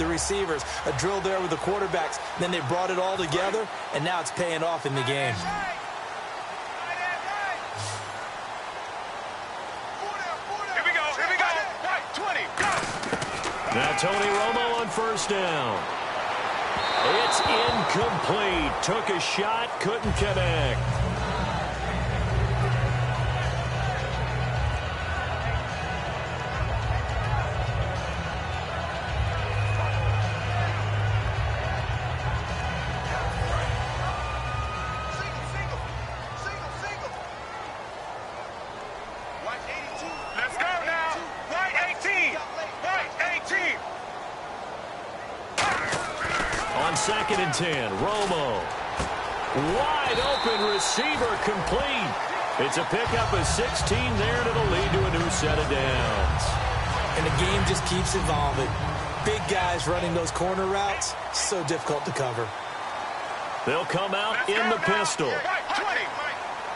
the receivers, a drill there with the quarterbacks. Then they brought it all together, and now it's paying off in the game. Here we go. Right, 20, go! Now Tony Romo on first down. It's incomplete. Took a shot, couldn't connect. Let's go now. Right 18. Right 18. On 2nd and 10, Romo. Wide open receiver complete. It's a pickup of 16 there, and it'll lead to a new set of downs. And the game just keeps evolving. Big guys running those corner routes, so difficult to cover. They'll come out in the pistol. Right 20.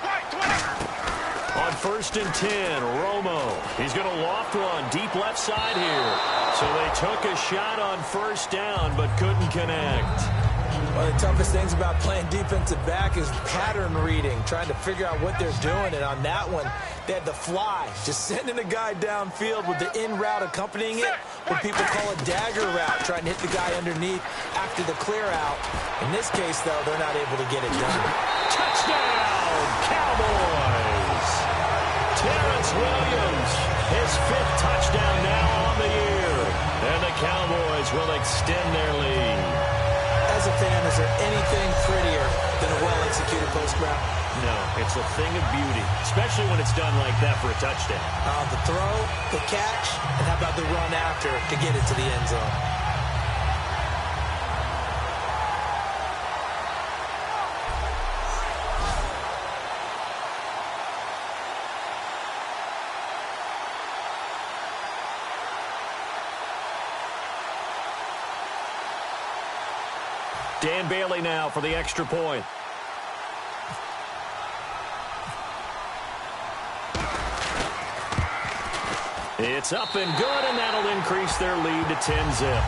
Right 20. On 1st and 10, Romo. He's going to loft one deep left side here. So they took a shot on first down, but couldn't connect. One of the toughest things about playing defensive back is pattern reading, trying to figure out what they're doing. And on that one, they had the fly, just sending a guy downfield with the in route accompanying it, what people call a dagger route, trying to hit the guy underneath after the clear out. In this case, though, they're not able to get it done. Touchdown, Cowboys! Terrence Williams, his 5th touchdown now on the year. And the Cowboys will extend their lead. As a fan, is there anything prettier than a well-executed post route? No, it's a thing of beauty, especially when it's done like that for a touchdown. The throw, the catch, and how about the run after to get it to the end zone? Dan Bailey now for the extra point. It's up and good, and that'll increase their lead to 10-zip.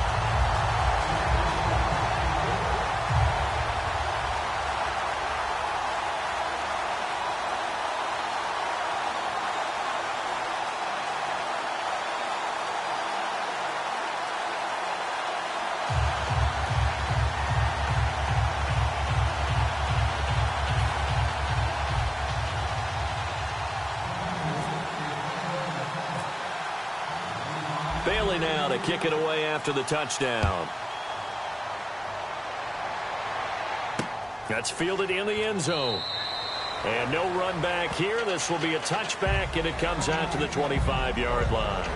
Bailey now to kick it away after the touchdown. That's fielded in the end zone. And no run back here. This will be a touchback, and it comes out to the 25-yard line.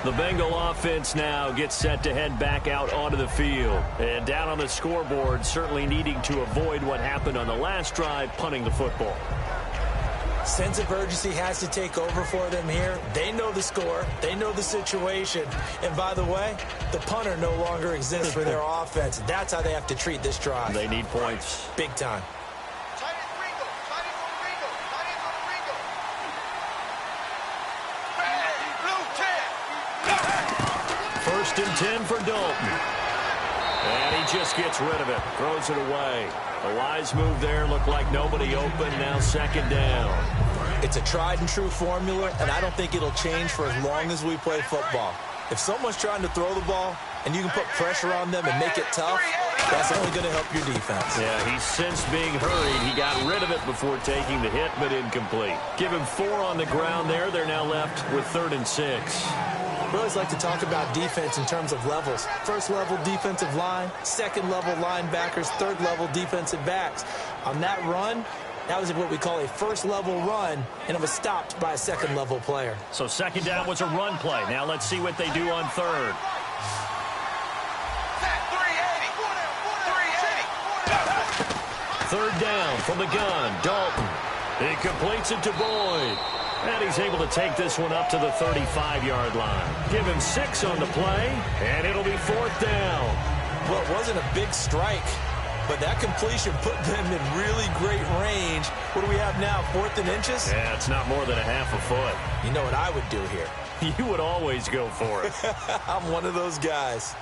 The Bengal offense now gets set to head back out onto the field. And down on the scoreboard, certainly needing to avoid what happened on the last drive, punting the football. Sense of urgency has to take over for them here. They know the score. They know the situation. And by the way, the punter no longer exists for their offense. That's how they have to treat this drive. They need points. Big time. First and 10 for Dalton. And he just gets rid of it. Throws it away. A wise move there. Looked like nobody open. Now 2nd down. It's a tried and true formula, and I don't think it'll change for as long as we play football. If someone's trying to throw the ball and you can put pressure on them and make it tough, that's only going to help your defense. Yeah, he's sensed being hurried. He got rid of it before taking the hit, but incomplete. Give him 4 on the ground there. They're now left with 3rd and 6. We always like to talk about defense in terms of levels. First level defensive line, second level linebackers, third level defensive backs. On that run, that was what we call a first level run, and it was stopped by a second level player. So 2nd down was a run play. Now let's see what they do on 3rd. Third down from the gun, Dalton. He completes it to Boyd. And he's able to take this one up to the 35-yard line. Give him 6 on the play, and it'll be 4th down. Well, it wasn't a big strike, but that completion put them in really great range. What do we have now, 4th and inches? Yeah, it's not more than a half a foot. You know what I would do here? You would always go for it. I'm one of those guys.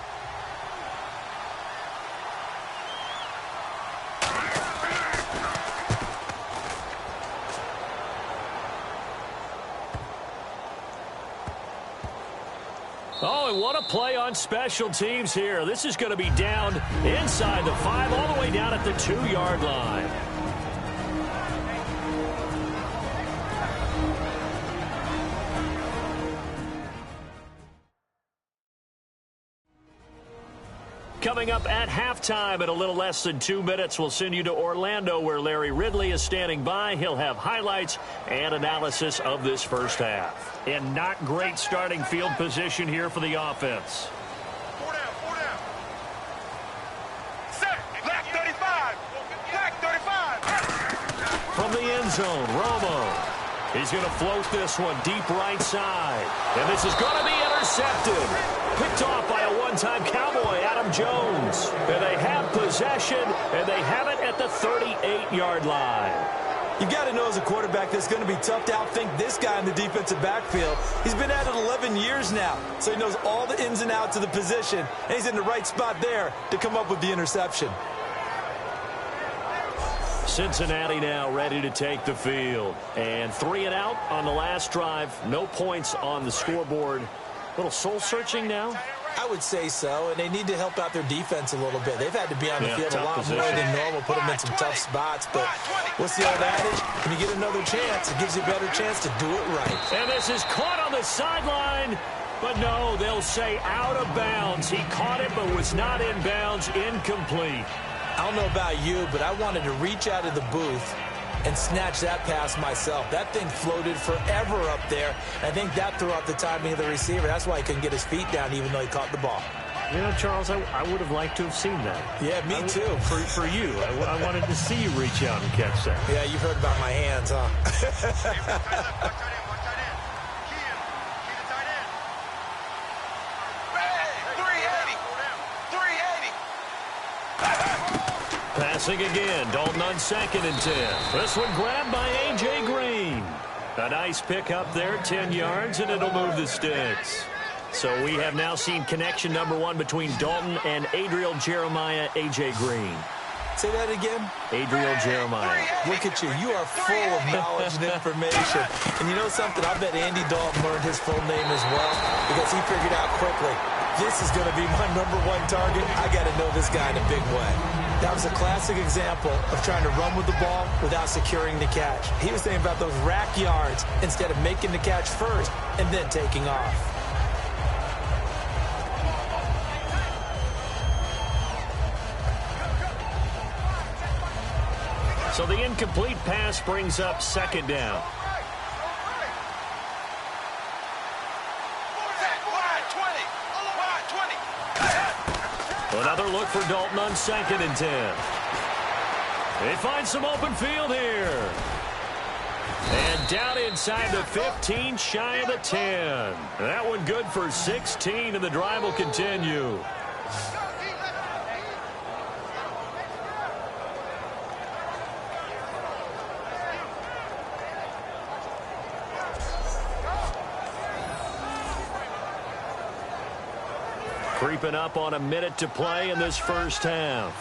Oh, and what a play on special teams here. This is going to be down inside the 5, all the way down at the 2-yard line. Coming up at halftime in a little less than 2 minutes, we'll send you to Orlando where Larry Ridley is standing by. He'll have highlights and analysis of this first half. And not great starting field position here for the offense. 4 down, 4 down. Set. Black 35. Black 35. From the end zone, Romo. He's going to float this one deep right side. And this is going to be intercepted. Picked off by a one-time Cowboy, Adam Jones. And they have possession, and they have it at the 38-yard line. You've got to know as a quarterback that it's going to be tough to outthink this guy in the defensive backfield. He's been at it 11 years now, so he knows all the ins and outs of the position, and he's in the right spot there to come up with the interception. Cincinnati now ready to take the field. And 3 and out on the last drive. No points on the scoreboard. A little soul-searching now? I would say so, and they need to help out their defense a little bit. They've had to be on the field a lot more than normal, put them in some tough spots. But what's the old adage? When you get another chance, it gives you a better chance to do it right. And this is caught on the sideline. But no, they'll say out of bounds. He caught it but was not in bounds. Incomplete. I don't know about you, but I wanted to reach out of the booth and snatch that pass myself. That thing floated forever up there. I think that threw off the timing of the receiver. That's why he couldn't get his feet down even though he caught the ball. You know, Charles, I would have liked to have seen that. Yeah, me too. For you. I wanted to see you reach out and catch that. Yeah, you've heard about my hands, huh? Passing again, Dalton on 2nd and 10. This one grabbed by A.J. Green. A nice pickup there, 10 yards, and it'll move the sticks. So we have now seen connection number 1 between Dalton and Adriel Jeremiah, A.J. Green. Say that again? Adriel Jeremiah. Look at you. You are full of knowledge and information. And you know something? I bet Andy Dalton learned his full name as well because he figured out quickly, this is going to be my number 1 target. I got to know this guy in a big way. That was a classic example of trying to run with the ball without securing the catch. He was thinking about those rack yards instead of making the catch first and then taking off. So the incomplete pass brings up 2nd down. Another look for Dalton on 2nd and 10. They find some open field here. And down inside the 15, shy of the 10. That one good for 16, and the drive will continue. Creeping up on a minute to play in this first half.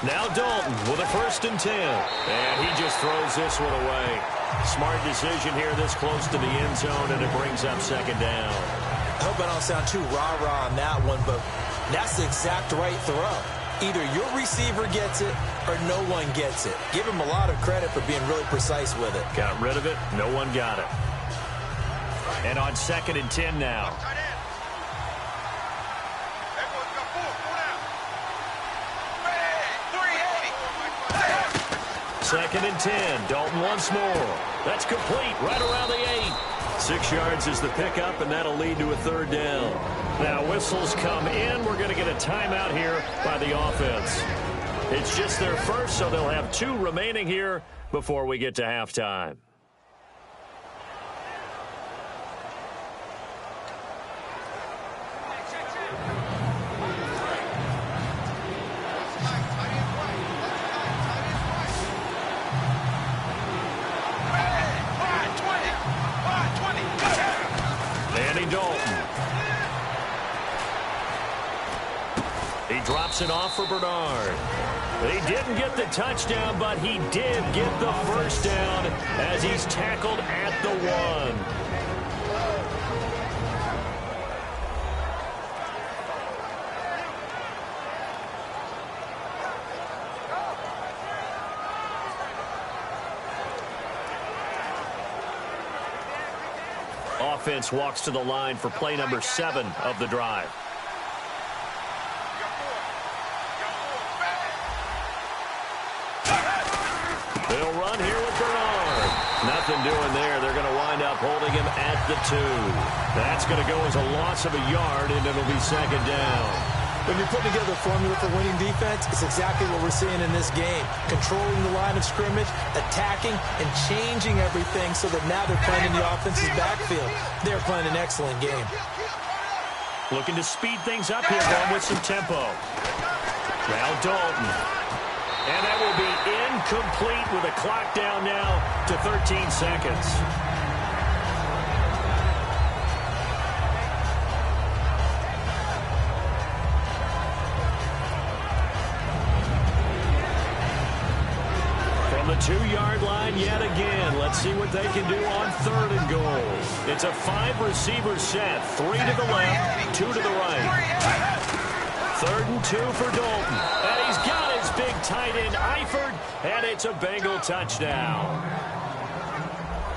Now Dalton with a 1st and 10. And he just throws this one away. Smart decision here this close to the end zone, and it brings up 2nd down. I hope I don't sound too rah-rah on that one, but that's the exact right throw. Either your receiver gets it or no one gets it. Give him a lot of credit for being really precise with it. Got rid of it. No one got it. And on 2nd and 10 now. 2nd and 10. Dalton once more. That's complete right around the 8. 6 yards is the pickup, and that'll lead to a 3rd down. Now whistles come in. We're going to get a timeout here by the offense. It's just their first, so they'll have 2 remaining here before we get to halftime. He drops it off for Bernard. He didn't get the touchdown, but he did get the first down as he's tackled at the 1. Offense walks to the line for play number 7 of the drive. They'll run here with Bernard. Nothing doing there. They're going to wind up holding him at the 2. That's going to go as a loss of a yard, and it'll be second down. When you're putting together a formula for winning defense, it's exactly what we're seeing in this game. Controlling the line of scrimmage, attacking, and changing everything so that now they're playing in the offense's backfield. They're playing an excellent game. Looking to speed things up here, going with some tempo. Now Dalton. And that will be incomplete with a clock down now to 13 seconds. From the 2-yard line yet again. Let's see what they can do on 3rd and goal. It's a 5-receiver set. 3 to the left, 2 to the right. 3rd and 2 for Dalton. And he's got his big tight end, Eifert, and it's a Bengal touchdown.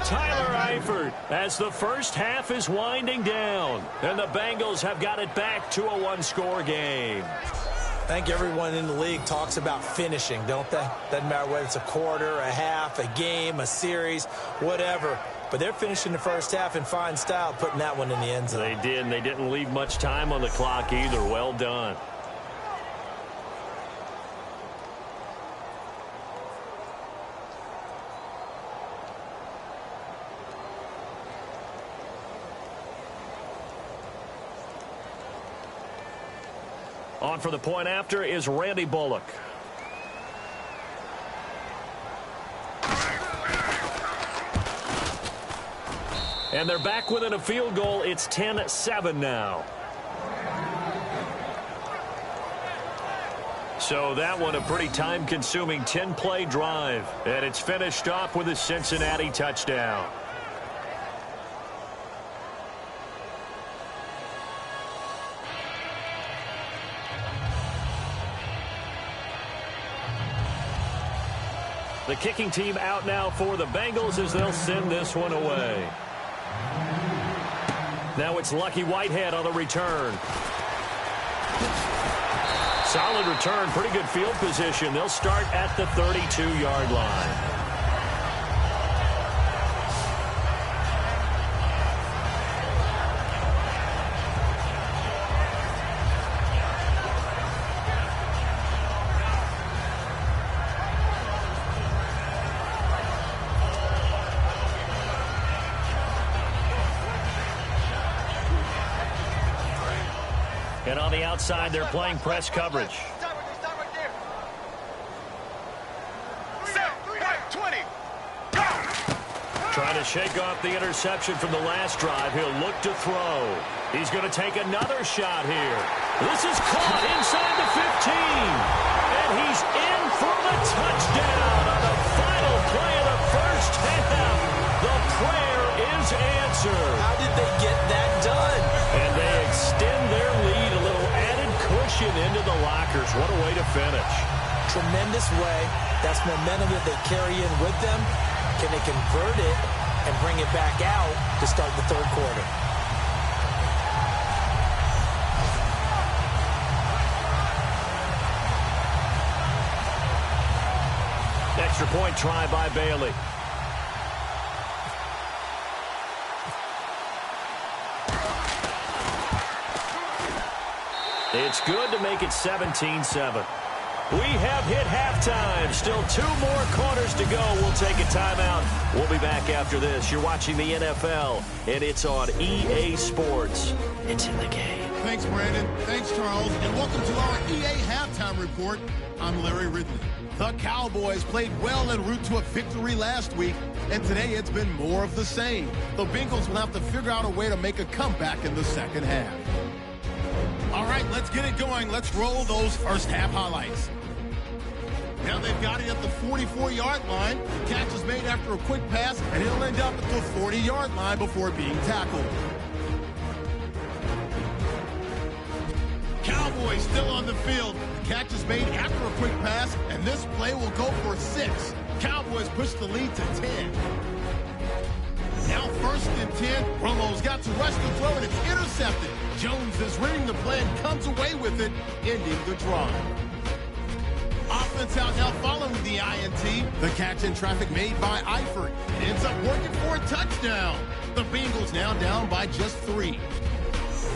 Tyler Eifert, as the first half is winding down, and the Bengals have got it back to a 1-score game. I think everyone in the league talks about finishing, don't they? Doesn't matter whether it's a quarter, a half, a game, a series, whatever. But they're finishing the first half in fine style, putting that one in the end zone. They did, and they didn't leave much time on the clock either. Well done. On for the point after is Randy Bullock. And they're back within a field goal. It's 10-7 now. So that one a pretty time-consuming 10-play drive. And it's finished off with a Cincinnati touchdown. The kicking team out now for the Bengals as they'll send this one away. Now it's Lucky Whitehead on the return. Solid return, pretty good field position. They'll start at the 32-yard line. And on the outside, they're playing press coverage. Trying to shake off the interception from the last drive. He'll look to throw. He's going to take another shot here. This is caught inside the 15. And he's in for the touchdown on the final play of the first half. The prayer is answered. How did they get that done? And they extend their lead, a little added cushion into the lockers. What a way to finish. Tremendous way. That's momentum that they carry in with them. Can they convert it and bring it back out to start the third quarter? Extra point try by Bailey. It's good to make it 17-7. We have hit halftime. Still 2 more quarters to go. We'll take a timeout. We'll be back after this. You're watching the NFL, and it's on EA Sports. It's in the game. Thanks, Brandon. Thanks, Charles. And welcome to our EA Halftime Report. I'm Larry Ridley. The Cowboys played well en route to a victory last week, and today it's been more of the same. The Bengals will have to figure out a way to make a comeback in the second half. All right, let's get it going. Let's roll those first half highlights. Now they've got it at the 44-yard line. The catch is made after a quick pass, and he'll end up at the 40-yard line before being tackled. Cowboys still on the field. The catch is made after a quick pass, and this play will go for 6. Cowboys push the lead to 10. Now 1st and 10. Romo's got to rush the throw, and it's intercepted. Jones is reading the play and comes away with it, ending the drive. Offense out now following the INT. The catch in traffic made by Eifert. It ends up working for a touchdown. The Bengals now down by just 3.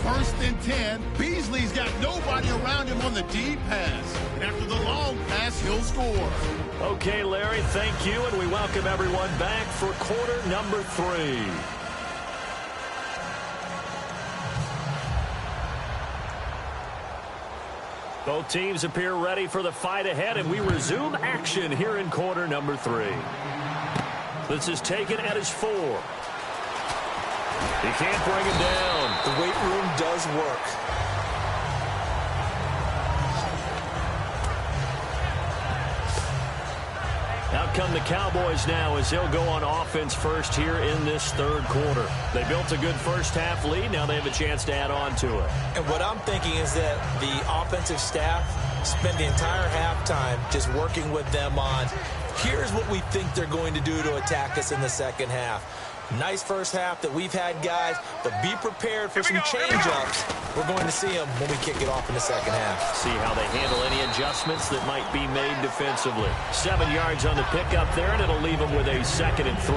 1st and 10. Beasley's got nobody around him on the deep pass. And after the long pass, he'll score. Okay, Larry, thank you, and we welcome everyone back for quarter number 3. Both teams appear ready for the fight ahead, and we resume action here in quarter number 3. This is taken at his 4. He can't bring him down. The weight room does work. Out come the Cowboys now as they'll go on offense first here in this 3rd quarter. They built a good first-half lead. Now they have a chance to add on to it. And what I'm thinking is that the offensive staff spent the entire halftime just working with them on, here's what we think they're going to do to attack us in the second half. Nice first half that we've had, guys, but be prepared for some change-ups. We're going to see them when we kick it off in the second half. See how they handle any adjustments that might be made defensively. 7 yards on the pickup there, and it'll leave them with a 2nd and 3.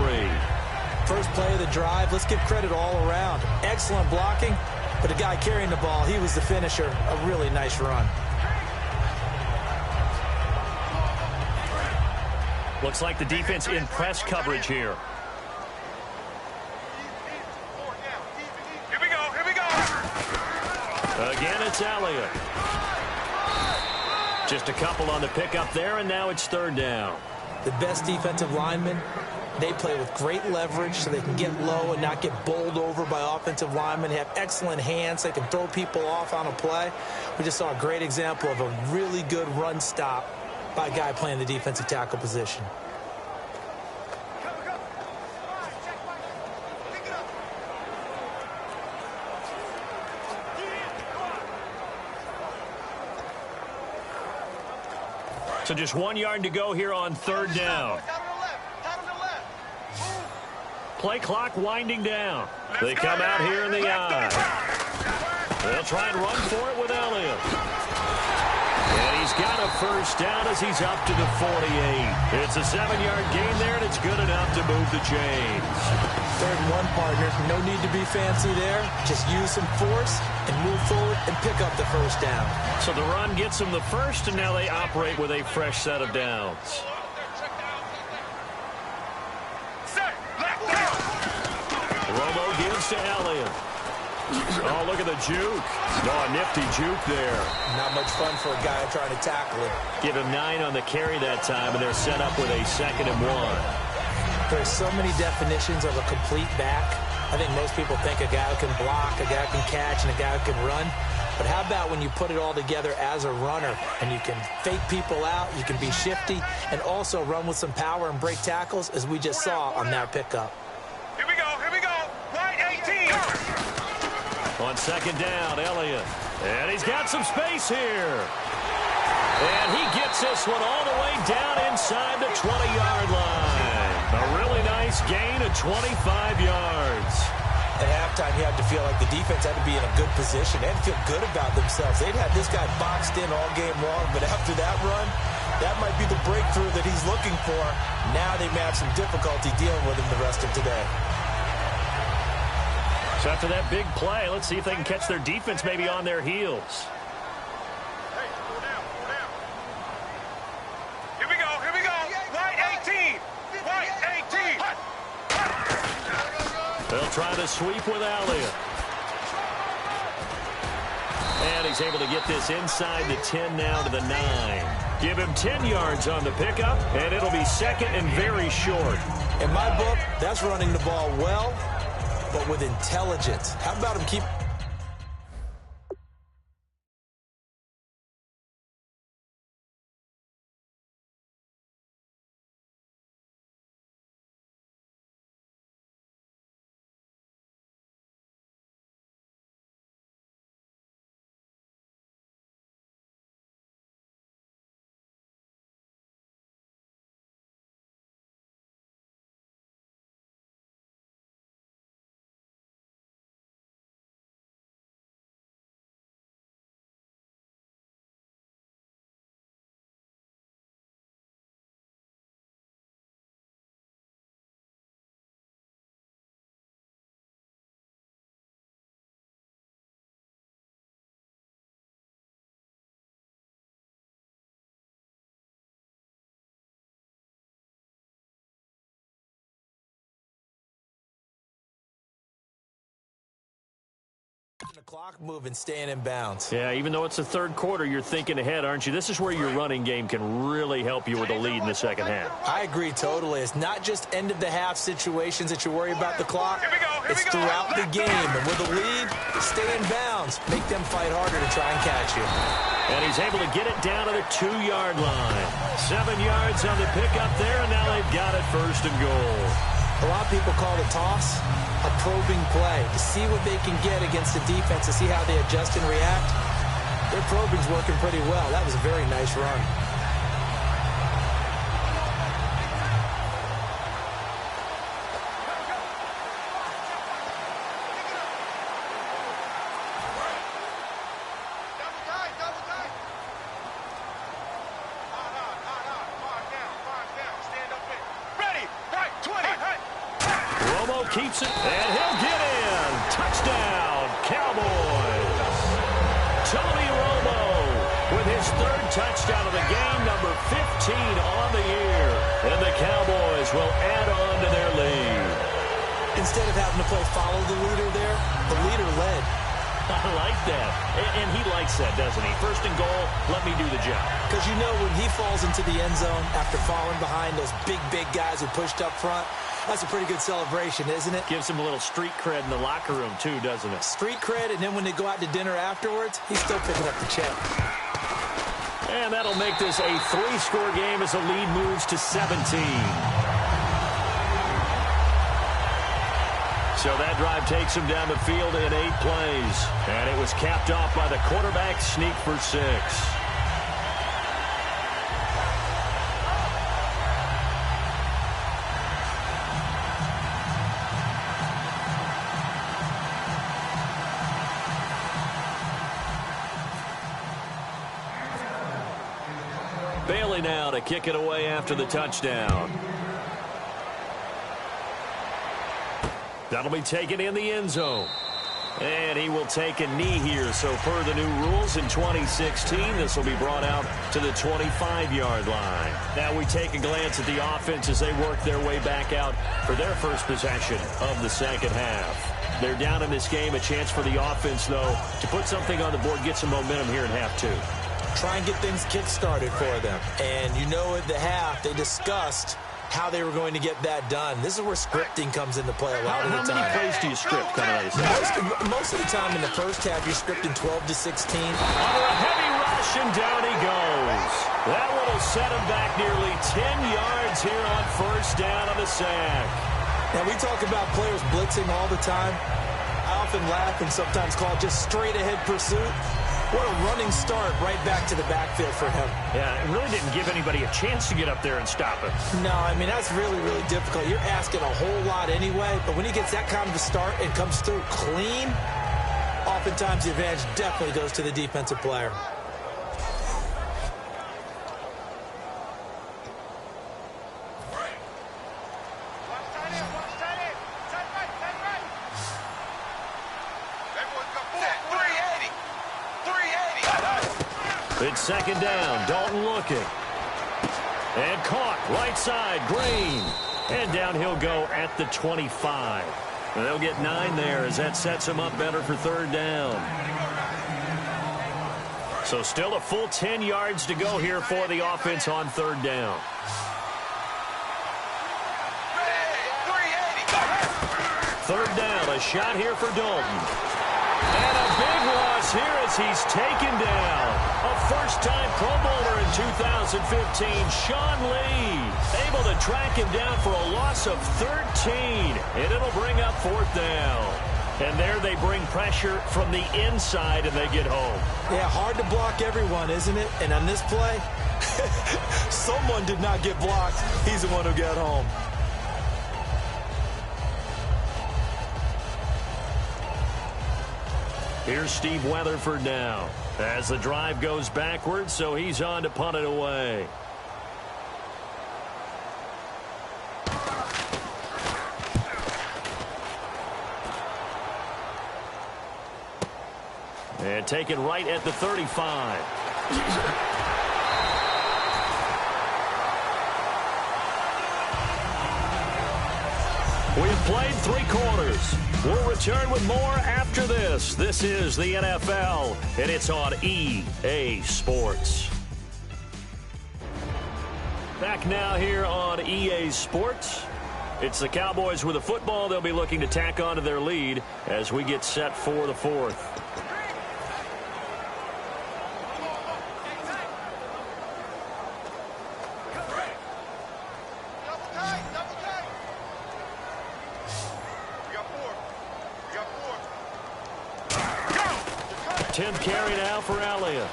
First play of the drive, let's give credit all around. Excellent blocking, but the guy carrying the ball, he was the finisher. A really nice run. Looks like the defense in press coverage here. Again, it's Elliott. Just a couple on the pickup there, and now it's 3rd down. The best defensive linemen, they play with great leverage so they can get low and not get bowled over by offensive linemen. They have excellent hands. They can throw people off on a play. We just saw a great example of a really good run stop by a guy playing the defensive tackle position. So just 1 yard to go here on 3rd down. Play clock winding down. They come out here in the eye. They'll try and run for it with Elliott. And he's got a first down as he's up to the 48. It's a 7-yard gain there, and it's good enough to move the chains. 3rd and 1, partner. No need to be fancy there. Just use some force and move forward and pick up the first down. So the run gets them the first, and now they operate with a fresh set of downs. Romo gives to Elliott. Oh, look at the juke. Oh, a nifty juke there. Not much fun for a guy trying to tackle it. Give him 9 on the carry that time, and they're set up with a 2nd and 1. There's so many definitions of a complete back. I think most people think a guy who can block, a guy who can catch, and a guy who can run. But how about when you put it all together as a runner and you can fake people out, you can be shifty, and also run with some power and break tackles, as we just saw on that pickup. Here we go, right 18. On 2nd down, Elliott. And he's got some space here. And he gets this one all the way down inside the 20-yard line. A really nice gain of 25 yards. At halftime, you had to feel like the defense had to be in a good position. They had to feel good about themselves. They'd had this guy boxed in all game long, but after that run, that might be the breakthrough that he's looking for. Now they may have some difficulty dealing with him the rest of today. So after that big play, let's see if they can catch their defense maybe on their heels. Here we go, right 18. They'll try to sweep with Elliott. And he's able to get this inside the 10 now to the 9. Give him 10 yards on the pickup, and it'll be 2nd and very short. In my book, that's running the ball well, but with intelligence. How about him keep clock moving, staying in bounds. Yeah, even though it's the third quarter, you're thinking ahead, aren't you? This is where your running game can really help you with a lead in the second half. I agree totally. It's not just end-of-the-half situations that you worry about the clock. It's throughout the game. And with a lead, stay in bounds. Make them fight harder to try and catch you. And he's able to get it down to the 2-yard line. 7 yards on the pickup there, and now they've got it first and goal. A lot of people call the toss a probing play to see what they can get against the defense, to see how they adjust and react. Their probing's working pretty well. That was a very nice run. Keeps it, and he'll get in. Touchdown, Cowboys. Tony Romo with his third touchdown of the game, number 15 on the year. And the Cowboys will add on to their lead. Instead of having to play follow the leader there, the leader led. I like that. And he likes that, doesn't he? First and goal, let me do the job. Because you know when he falls into the end zone after falling behind those big guys who pushed up front, that's a pretty good celebration, isn't it? Gives him a little street cred in the locker room, too, doesn't it? Street cred, and then when they go out to dinner afterwards, he's still picking up the check. And that'll make this a 3-score game as the lead moves to 17. So that drive takes him down the field in 8 plays. And it was capped off by the quarterback sneak for 6. Bailey now to kick it away after the touchdown. That'll be taken in the end zone. And he will take a knee here. So per the new rules in 2016, this will be brought out to the 25-yard line. Now we take a glance at the offense as they work their way back out for their first possession of the second half. They're down in this game. A chance for the offense, though, to put something on the board, get some momentum here in half 2. Try and get things kick-started for them. And you know at the half, they discussed how they were going to get that done. This is where scripting comes into play a lot of the time. How many plays do you script coming out of this? Most of the time in the first half, you're scripting 12 to 16. Under a heavy rush, and down he goes. That one will set him back nearly 10 yards here on first down on the sack. Now, we talk about players blitzing all the time. I often laugh and sometimes call it just straight-ahead pursuit. What a running start right back to the backfield for him. Yeah, it really didn't give anybody a chance to get up there and stop him. No, I mean, that's really, really difficult. You're asking a whole lot anyway, but when he gets that kind of a start and comes through clean, oftentimes the advantage definitely goes to the defensive player. It's second down. Dalton looking. And caught. Right side. Green. And down he'll go at the 25. They'll get 9 there as that sets him up better for third down. So still a full 10 yards to go here for the offense on third down. Third down. A shot here for Dalton. And a big loss here as he's taken down. A first-time Pro Bowler in 2015, Sean Lee, able to track him down for a loss of 13, and it'll bring up fourth down. And there they bring pressure from the inside, and they get home. Yeah, hard to block everyone, isn't it? And on this play, someone did not get blocked. He's the one who got home. Here's Steve Weatherford now as the drive goes backwards, so he's on to punt it away. And taken right at the 35. We've played 3 quarters. We'll return with more after this. This is the NFL, and it's on EA Sports. Back now here on EA Sports. It's the Cowboys with the football. They'll be looking to tack on to their lead as we get set for the fourth. Tenth carry now for Elliott.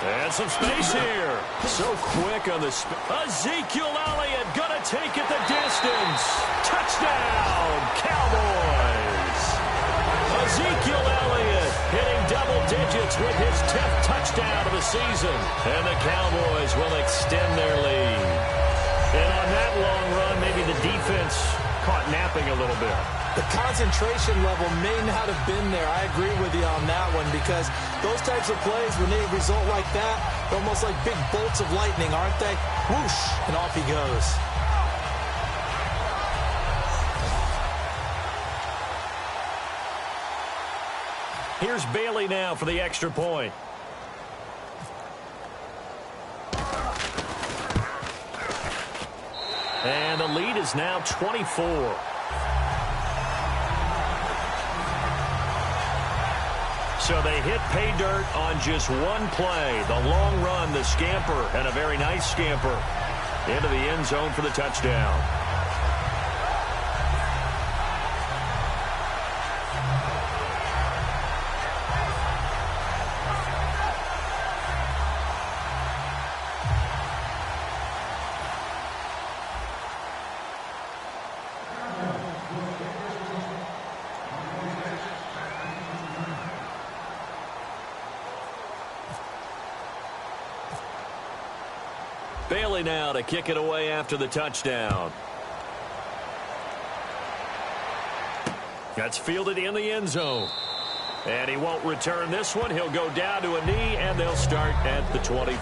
And some space here. So quick on the Ezekiel Elliott going to take it the distance. Touchdown, Cowboys. Ezekiel Elliott hitting double digits with his 10th touchdown of the season. And the Cowboys will extend their lead. And on that long run, maybe the defense caught napping a little bit. The concentration level may not have been there. I agree with you on that one because those types of plays, when they result like that, they're almost like big bolts of lightning, aren't they? Whoosh, and off he goes. Here's Bailey now for the extra point. And the lead is now 24. So they hit pay dirt on just one play. The long run, the scamper, and a very nice scamper into the end zone for the touchdown. Bailey now to kick it away after the touchdown. That's fielded in the end zone. And he won't return this one. He'll go down to a knee, and they'll start at the 25.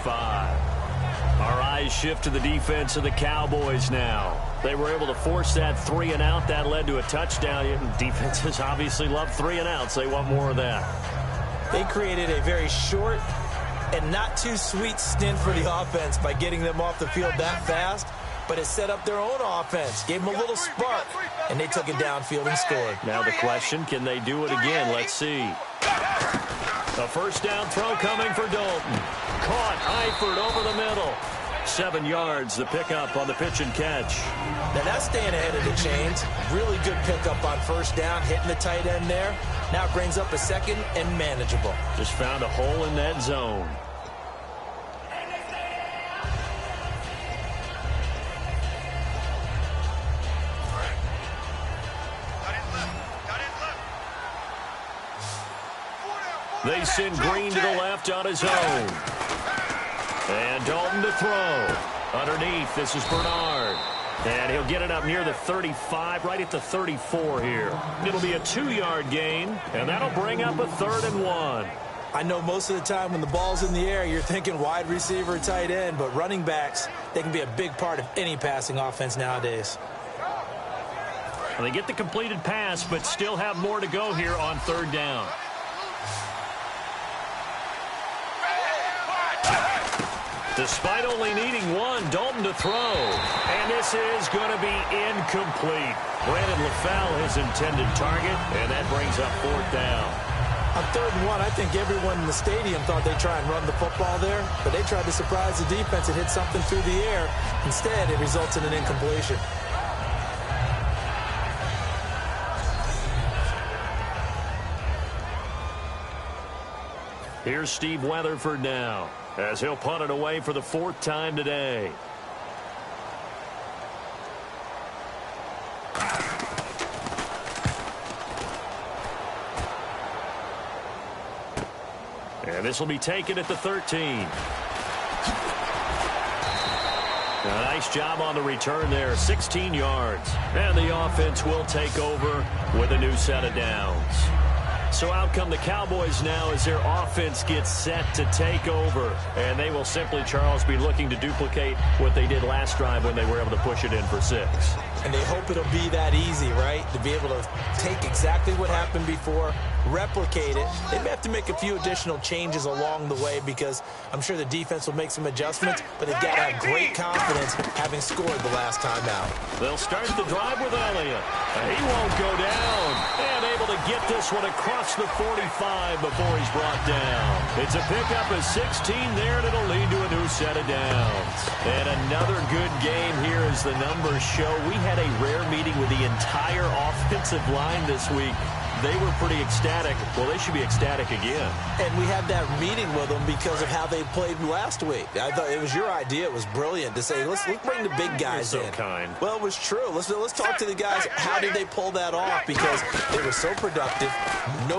Our eyes shift to the defense of the Cowboys now. They were able to force that 3 and out. That led to a touchdown. Defenses obviously love 3 and outs. They want more of that. They created a very short and not too sweet stint for the offense by getting them off the field that fast, but it set up their own offense, gave them a little spark, and they took it downfield and scored. Now the question, can they do it again? Let's see. A first down throw coming for Dalton. Caught Eifert over the middle. 7 yards, the pickup on the pitch and catch. Now that's staying ahead of the chains. Really good pickup on first down, hitting the tight end there. Now it brings up a second and manageable. Just found a hole in that zone. They send Green to the left on his own. And Dalton to throw. Underneath, this is Bernard. And he'll get it up near the 35, right at the 34 here. It'll be a 2-yard gain, and that'll bring up a 3rd and 1. I know most of the time when the ball's in the air, you're thinking wide receiver, tight end, but running backs, they can be a big part of any passing offense nowadays. Well, they get the completed pass, but still have more to go here on 3rd down. Despite only needing one, Dalton to throw. And this is going to be incomplete. Brandon LaFell, his intended target, and that brings up 4th down. On 3rd and 1, I think everyone in the stadium thought they'd try and run the football there, but they tried to surprise the defense and hit something through the air. Instead, it results in an incompletion. Here's Steve Weatherford now, as he'll punt it away for the 4th time today. And this will be taken at the 13. A nice job on the return there, 16 yards. And the offense will take over with a new set of downs. So out come the Cowboys now as their offense gets set to take over. And they will simply, Charles, be looking to duplicate what they did last drive when they were able to push it in for 6. And they hope it'll be that easy, right? To be able to take exactly what happened before, replicate it. They may have to make a few additional changes along the way because I'm sure the defense will make some adjustments, but they've got to have great confidence having scored the last time out. They'll start the drive with Elliott. He won't go down. And able to get this one across the 45 before he's brought down. It's a pickup of 16 there, and it'll lead to a new set of downs. And another good game here as the numbers show. We had a rare meeting with the entire offensive line this week. They were pretty ecstatic. Well, they should be ecstatic again. And we had that meeting with them because of how they played last week. I thought it was your idea. It was brilliant to say, let's bring the big guys in. You're so kind. Well, it was true. Let's talk to the guys. How did they pull that off? Because they were so productive. No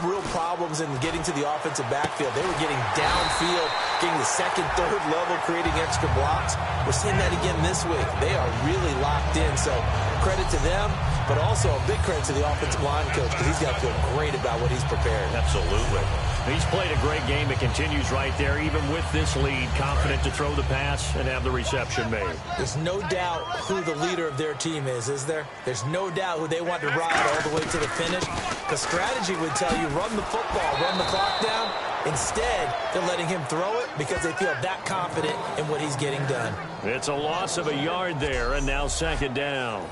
real problems in getting to the offensive backfield. They were getting downfield, getting the second, third level, creating extra blocks. We're seeing that again this week. They are really locked in. So credit to them, but also a big credit to the offensive line coach because he's got to feel great about what he's prepared. Absolutely. He's played a great game. It continues right there, even with this lead, confident to throw the pass and have the reception made. There's no doubt who the leader of their team is there? There's no doubt who they want to ride all the way to the finish. Because strategy would tell you, run the football, run the clock down. Instead, they're letting him throw it because they feel that confident in what he's getting done. It's a loss of a yard there, and now second down.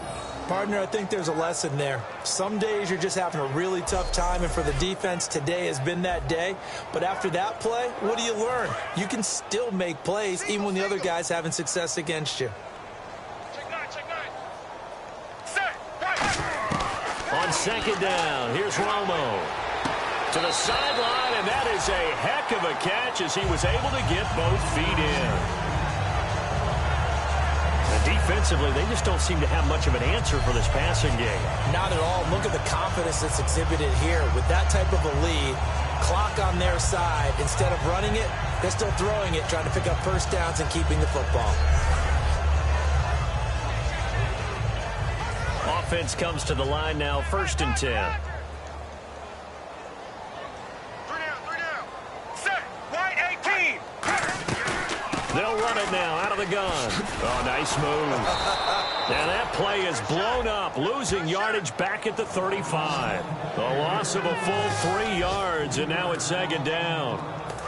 Partner, I think there's a lesson there. Some days you're just having a really tough time, and for the defense, today has been that day. But after that play, what do you learn? You can still make plays even when the other guy's having success against you. On second down, here's Romo. To the sideline, and that is a heck of a catch as he was able to get both feet in. Defensively, they just don't seem to have much of an answer for this passing game. Not at all. Look at the confidence that's exhibited here. With that type of a lead, clock on their side, instead of running it, they're still throwing it, trying to pick up first downs and keeping the football. Offense comes to the line now, 1st and 10. They'll run it now out of the gun. Oh, nice move. And that play is blown up, losing yardage back at the 35. A loss of a full 3 yards, and now it's second down.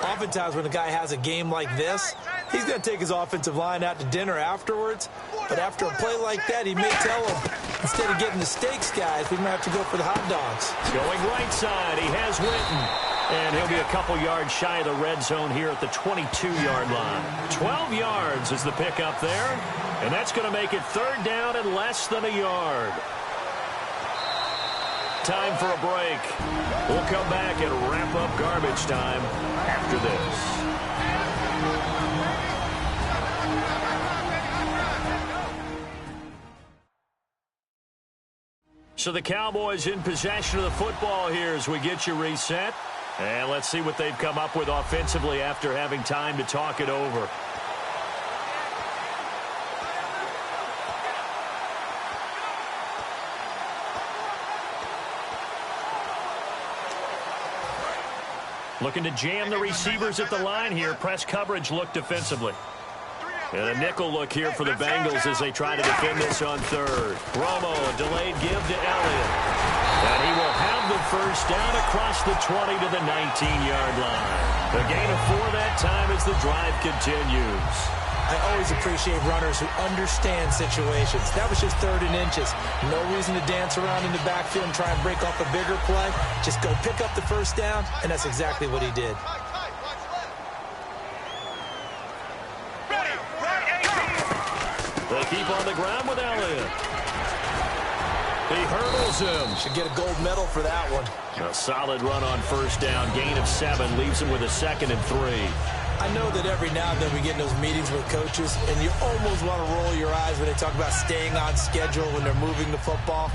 Oftentimes when a guy has a game like this, he's going to take his offensive line out to dinner afterwards. But after a play like that, he may tell them, instead of getting the steaks, guys, we might have to go for the hot dogs. Going right side, he has Witten. And he'll be a couple yards shy of the red zone here at the 22-yard line. 12 yards is the pickup there. And that's going to make it third down and less than a yard. Time for a break. We'll come back and wrap up garbage time after this. So the Cowboys in possession of the football here as we get you reset. And let's see what they've come up with offensively after having time to talk it over. Looking to jam the receivers at the line here. Press coverage look defensively. And a nickel look here for the Bengals as they try to defend this on third. Romo, a delayed give to Elliott. And he will have the first down across the 20 to the 19-yard line. A gain of 4 that time as the drive continues. I always appreciate runners who understand situations. That was just 3rd and inches. No reason to dance around in the backfield and try and break off a bigger play. Just go pick up the first down, and that's exactly what he did. They keep on the ground with Elliott. He hurdles him. Should get a gold medal for that one. A solid run on first down. Gain of 7 leaves him with a 2nd and 3. I know that every now and then we get in those meetings with coaches, and you almost want to roll your eyes when they talk about staying on schedule when they're moving the football.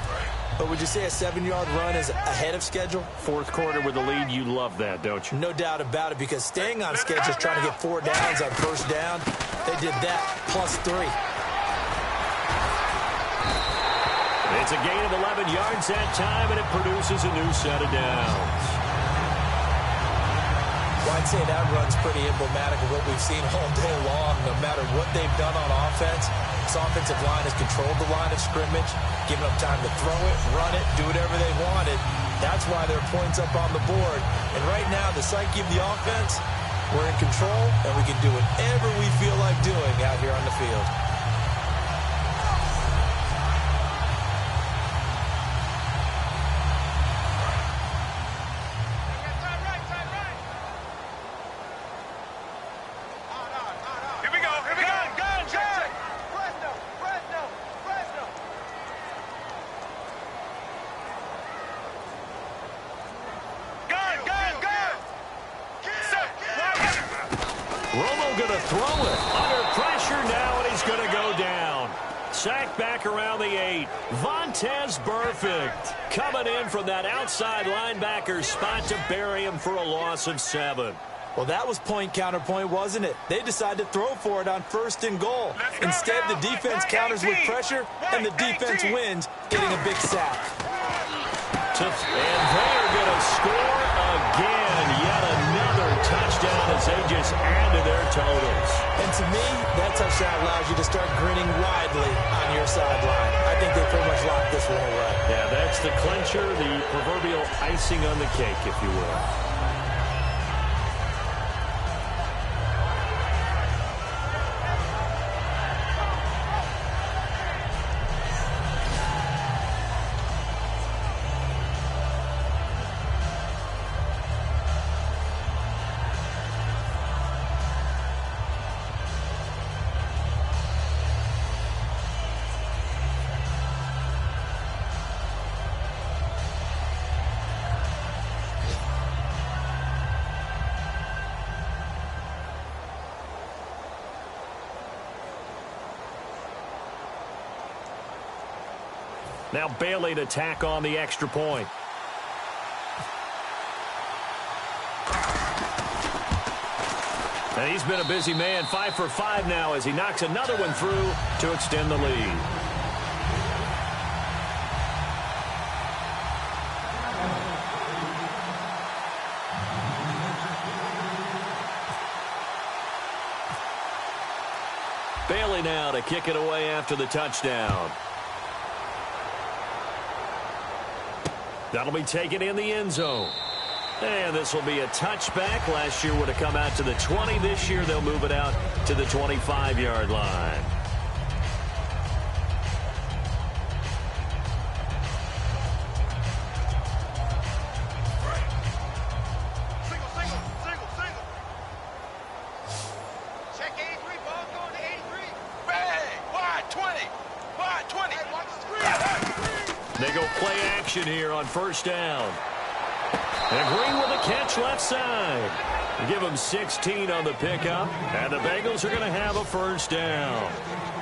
But would you say a 7-yard run is ahead of schedule? 4th quarter with the lead, you love that, don't you? No doubt about it, because staying on schedule is trying to get 4 downs on first down. They did that plus 3. It's a gain of 11 yards that time, and it produces a new set of downs. Well, I'd say that run's pretty emblematic of what we've seen all day long. No matter what they've done on offense, This offensive line has controlled the line of scrimmage, given them time to throw it, run it, do whatever they wanted. That's why there are points up on the board. And right now, the psyche of the offense, we're in control, and we can do whatever we feel like doing out here on the field. Romo going to throw it. Under pressure now, and he's going to go down. Sacked back around the 8. Vontaze Burfict coming in from that outside linebacker spot to bury him for a loss of 7. Well, that was point counterpoint, wasn't it? They decided to throw for it on 1st and goal. Instead, the defense counters with pressure, and the defense wins, getting a big sack. And they are going to score again. Yet another touchdown as they just add to their totals. And to me, that touchdown allows you to start grinning widely on your sideline. I think they pretty much locked this one away. Yeah, that's the clincher, the proverbial icing on the cake, if you will. Now Bailey to tack on the extra point. And he's been a busy man, 5 for 5 now as he knocks another one through to extend the lead. Bailey now to kick it away after the touchdown. That'll be taken in the end zone. And this will be a touchback. Last year would have come out to the 20. This year they'll move it out to the 25-yard line. Check 83, ball going to 83. Bang! Wide 20. Wide 20. Hey, watch the screen. They go play action here on 1st down. And Green with a catch left side. Give them 16 on the pickup. And the Bengals are going to have a 1st down.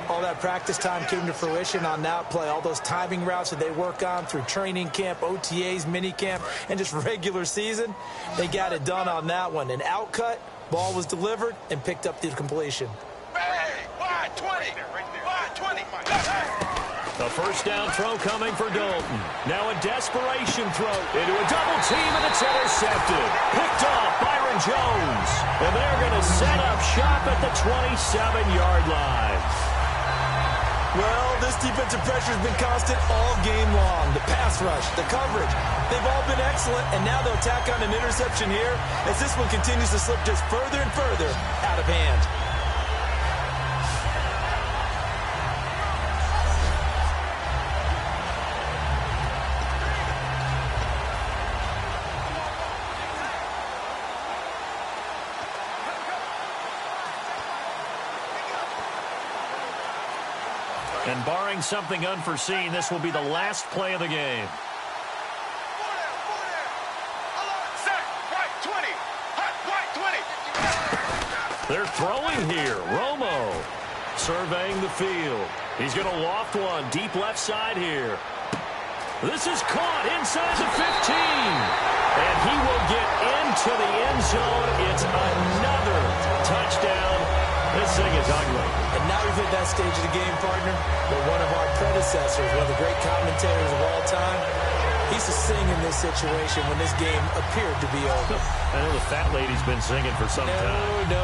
All that practice time came to fruition on that play. All those timing routes that they work on through training camp, OTAs, minicamp, and just regular season, they got it done on that one. An outcut, ball was delivered, and picked up the completion. Bang! Wide 20. Wide 20. A 1st down throw coming for Dalton. Now a desperation throw into a double team, and it's intercepted. Picked off Byron Jones. And they're going to set up shop at the 27-yard line. Well, this defensive pressure has been constant all game long. The pass rush, the coverage, they've all been excellent, and now they'll tack on an interception here as this one continues to slip just further and further out of hand. And barring something unforeseen, this will be the last play of the game. They're throwing here. Romo surveying the field. He's going to loft one deep left side here. This is caught inside the 15. And he will get into the end zone. It's another touchdown. This thing is ugly. And now we've hit that stage of the game, partner, where one of our predecessors, one of the great commentators of all time, he used to sing in this situation when this game appeared to be over. I know the fat lady's been singing for some time. No,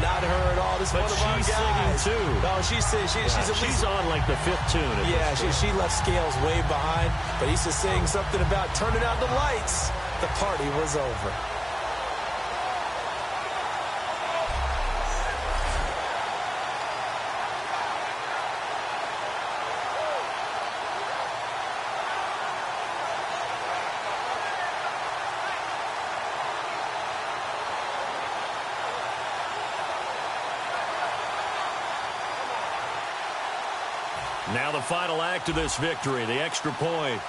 not her at all. This is one of our guys. She's singing, too. No, she's on like the 5th tune. Yeah, she left Scales way behind, but he's just saying something about turning out the lights. The party was over. Now the final act of this victory, the extra point.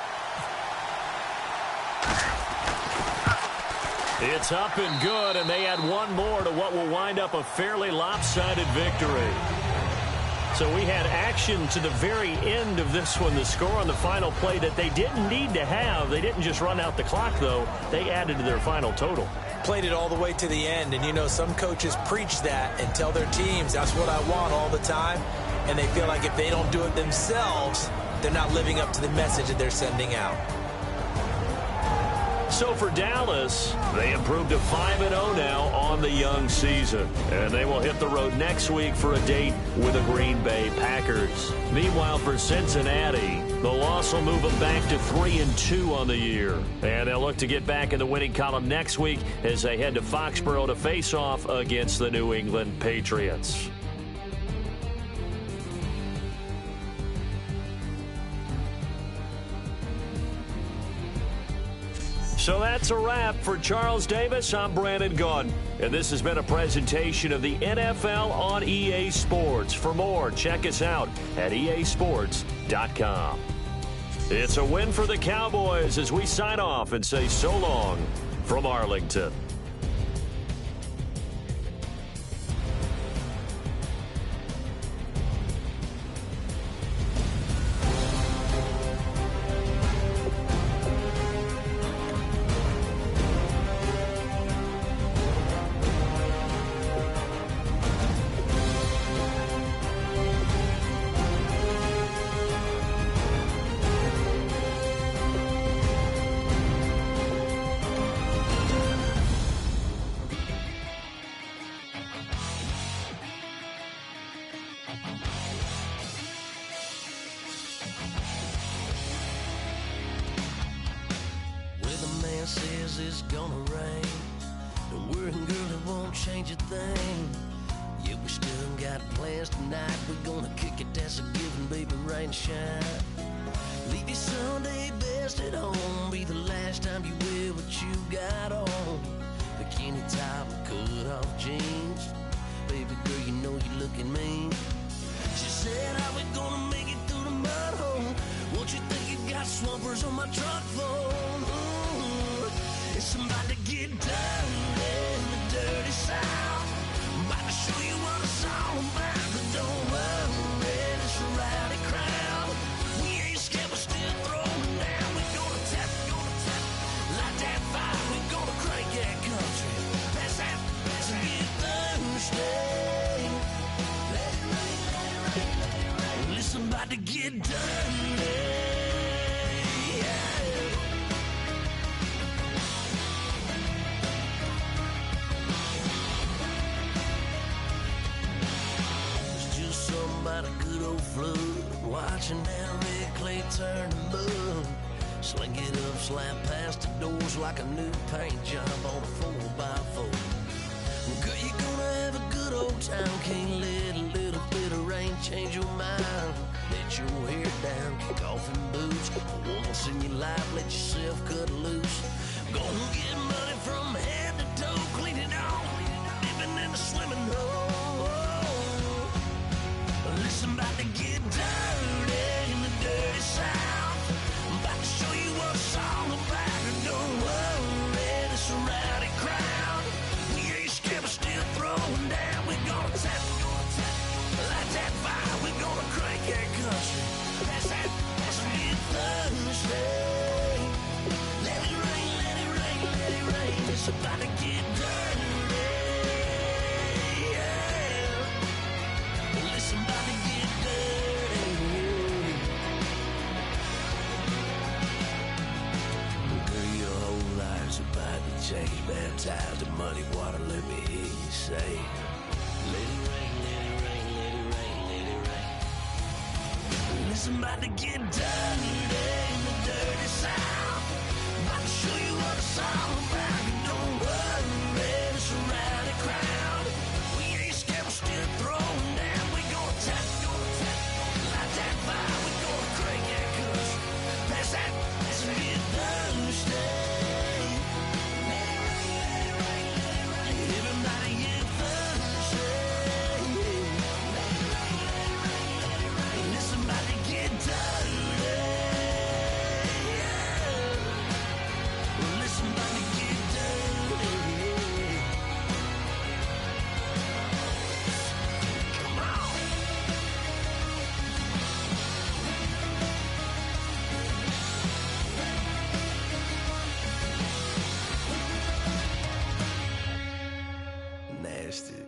It's up and good, and they add one more to what will wind up a fairly lopsided victory. So we had action to the very end of this one. The score on the final play that they didn't need to have. They didn't just run out the clock, though. They added to their final total. Played it all the way to the end, and you know some coaches preach that and tell their teams that's what I want all the time. And they feel like if they don't do it themselves, they're not living up to the message that they're sending out. So for Dallas, they improved to 5-0 now on the young season. And they will hit the road next week for a date with the Green Bay Packers. Meanwhile, for Cincinnati, the loss will move them back to 3-2 on the year. And they'll look to get back in the winning column next week as they head to Foxborough to face off against the New England Patriots. So that's a wrap. For Charles Davis, I'm Brandon Gaudin. And this has been a presentation of the NFL on EA Sports. For more, check us out at easports.com. It's a win for the Cowboys as we sign off and say so long from Arlington. Says it's gonna rain. Don't worry, girl, it won't change a thing. Yeah, we still got plans tonight. We're gonna kick it, that's a given, baby, rain, shine. Leave your Sunday best at home. Be the last time you wear what you got on. Bikini top and cut off jeans. Baby girl, you know you're looking mean. She said, how we gonna make it through the mud hole? Won't you think you got swampers on my truck phone? It's about to get done in the dirty South. I'm about to show you what it's all about. But don't worry, it's a rowdy crowd. We ain't scared, we're still throwing down. We're gonna tap, light that fire. We're gonna crank that country. That's get Thursday. Let it rain, let it rain, let it rain. Well, it's about to get done. About a good old flood, watching that red clay turn to mud. Sling it up, slap past the doors like a new paint job on a 4x4. Girl, you're gonna have a good old time. Can't let a little bit of rain change your mind. Let your hair down, kick off in boots. Once in your life, let yourself cut loose. Gonna get money from head to toe, clean it off, dipping in the swimming hole. Listen, about to get dirty in the dirty South. I'm about to show you what it's all about. And don't worry, it's a rowdy crowd. We ain't scared, we're still throwing down. We're gonna tap, light that fire. We're gonna crank that country. That's it, Thursday. Let it rain, let it rain, let changed, baptized in muddy water. Let me hear you say, let it rain, let it rain, let it rain, let it rain. Listen, about to get dirty in the dirty south. About to show you what it's all about. You don't worry, it's a rowdy crowd. We ain't scared, we're still throwing down. We gonna tap, light that fire. We gonna crank that kush, pass that, and get thirsty. Everybody get thirsty. Listen, about to get dirty. Listen, about to get dirty. Come on. Nasty.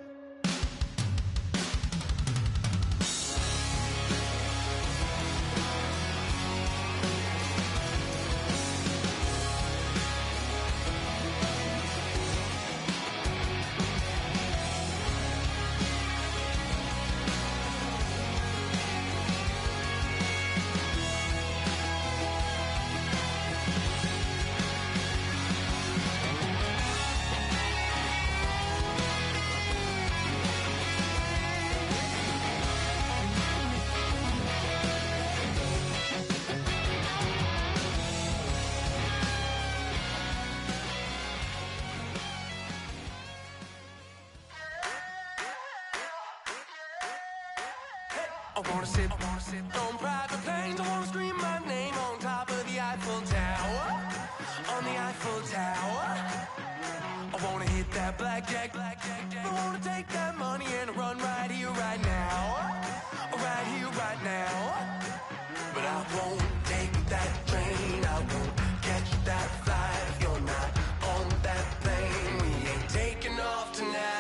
I wanna sit on private planes. I wanna scream my name on top of the Eiffel Tower. On the Eiffel Tower. I wanna hit that blackjack. I wanna take that money and run right here, right now. Right here, right now. But I won't take that train. I won't catch that flight if you're not on that plane. We ain't taking off tonight.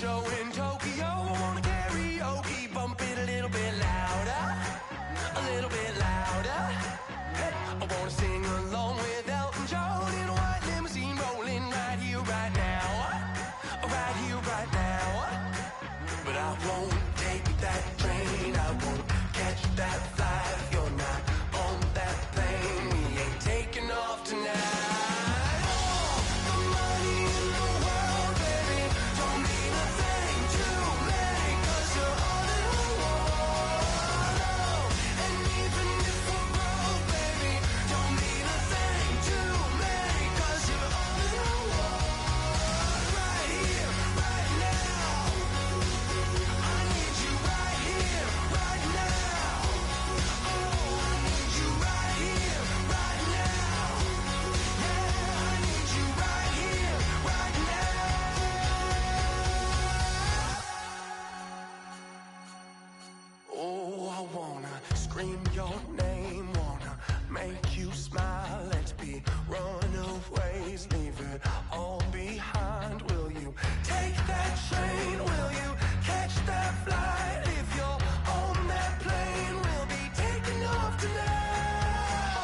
Show in Tokyo, I wanna karaoke, bump it a little bit louder, a little bit louder. Hey, I wanna sing along with Elton John in a white limousine, rolling right here, right now, right here, right now. But I won't take that train, I won't catch that flight if you're not on that plane. We ain't taking off tonight. Scream your name, wanna make you smile. Let's be runaways, leave it all behind. Will you take that train? Will you catch that flight? If you're on that plane, we'll be taking off tonight.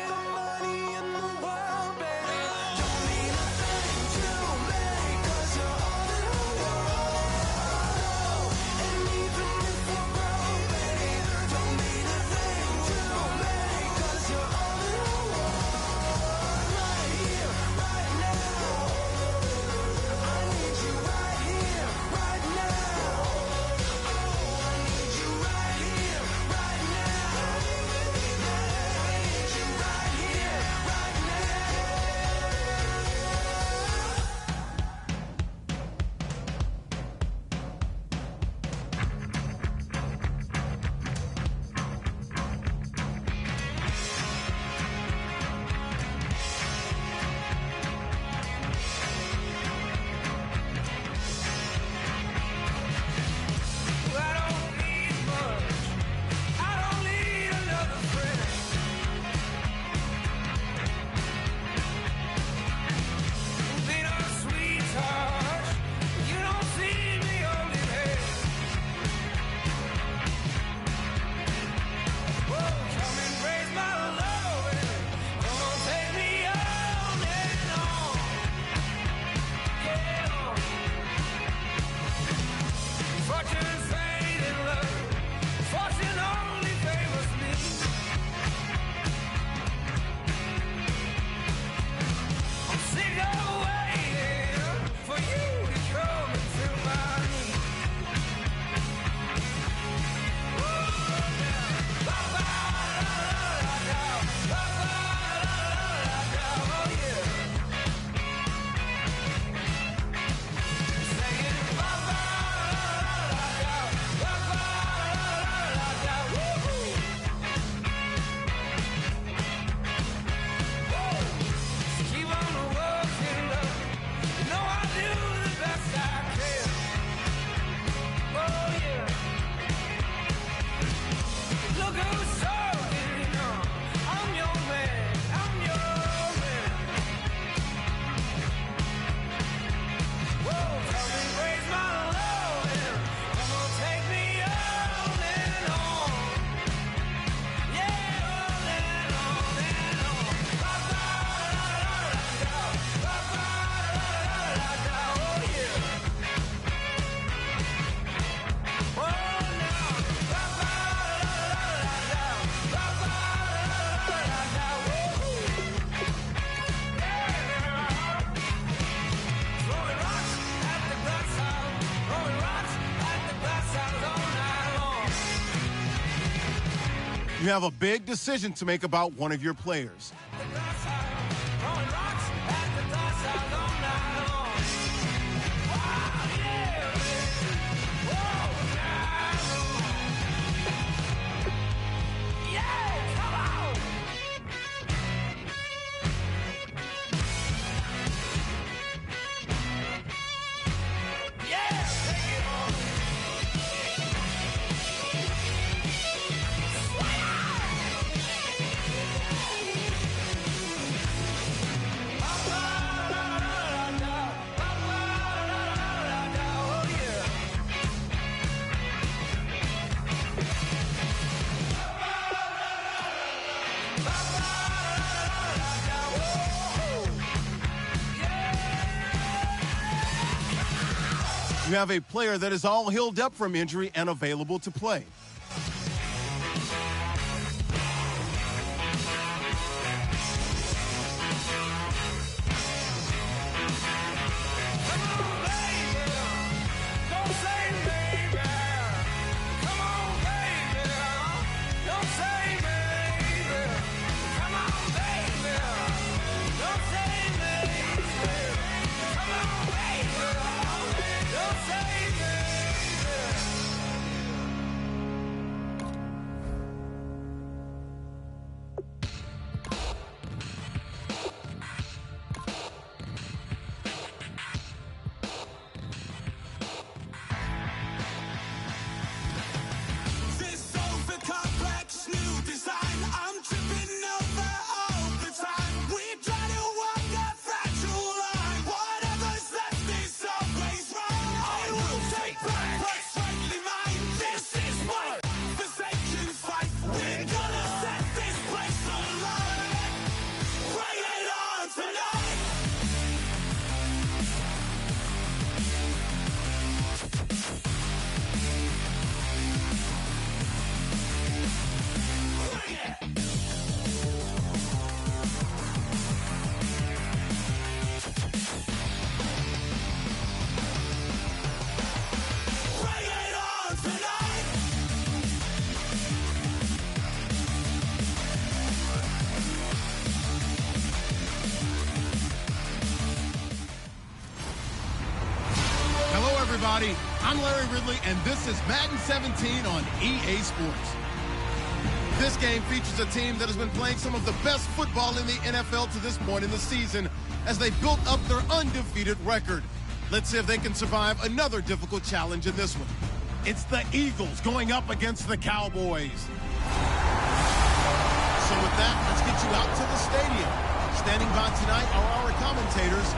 The money in the world, baby, don't mean a thing to me, 'cause you're all in the world. And even if we're broke, baby, don't mean a thing to You have a big decision to make about one of your players. You have a player that is all healed up from injury and available to play. Everybody, I'm Larry Ridley, and this is Madden 17 on EA Sports. This game features a team that has been playing some of the best football in the NFL to this point in the season as they built up their undefeated record. Let's see if they can survive another difficult challenge in this one. It's the Eagles going up against the Cowboys. So with that, let's get you out to the stadium. Standing by tonight are our commentators,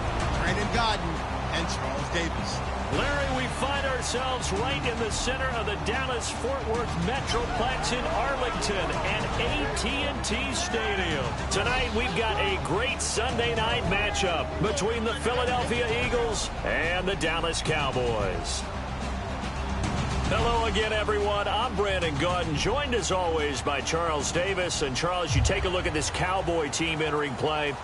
Brandon Godden and Charles Davis. Larry, we find ourselves right in the center of the Dallas-Fort Worth Metroplex in Arlington and AT&T Stadium. Tonight, we've got a great Sunday night matchup between the Philadelphia Eagles and the Dallas Cowboys. Hello again, everyone. I'm Brandon Gaudin, joined as always by Charles Davis. And Charles, you take a look at this Cowboy team entering play.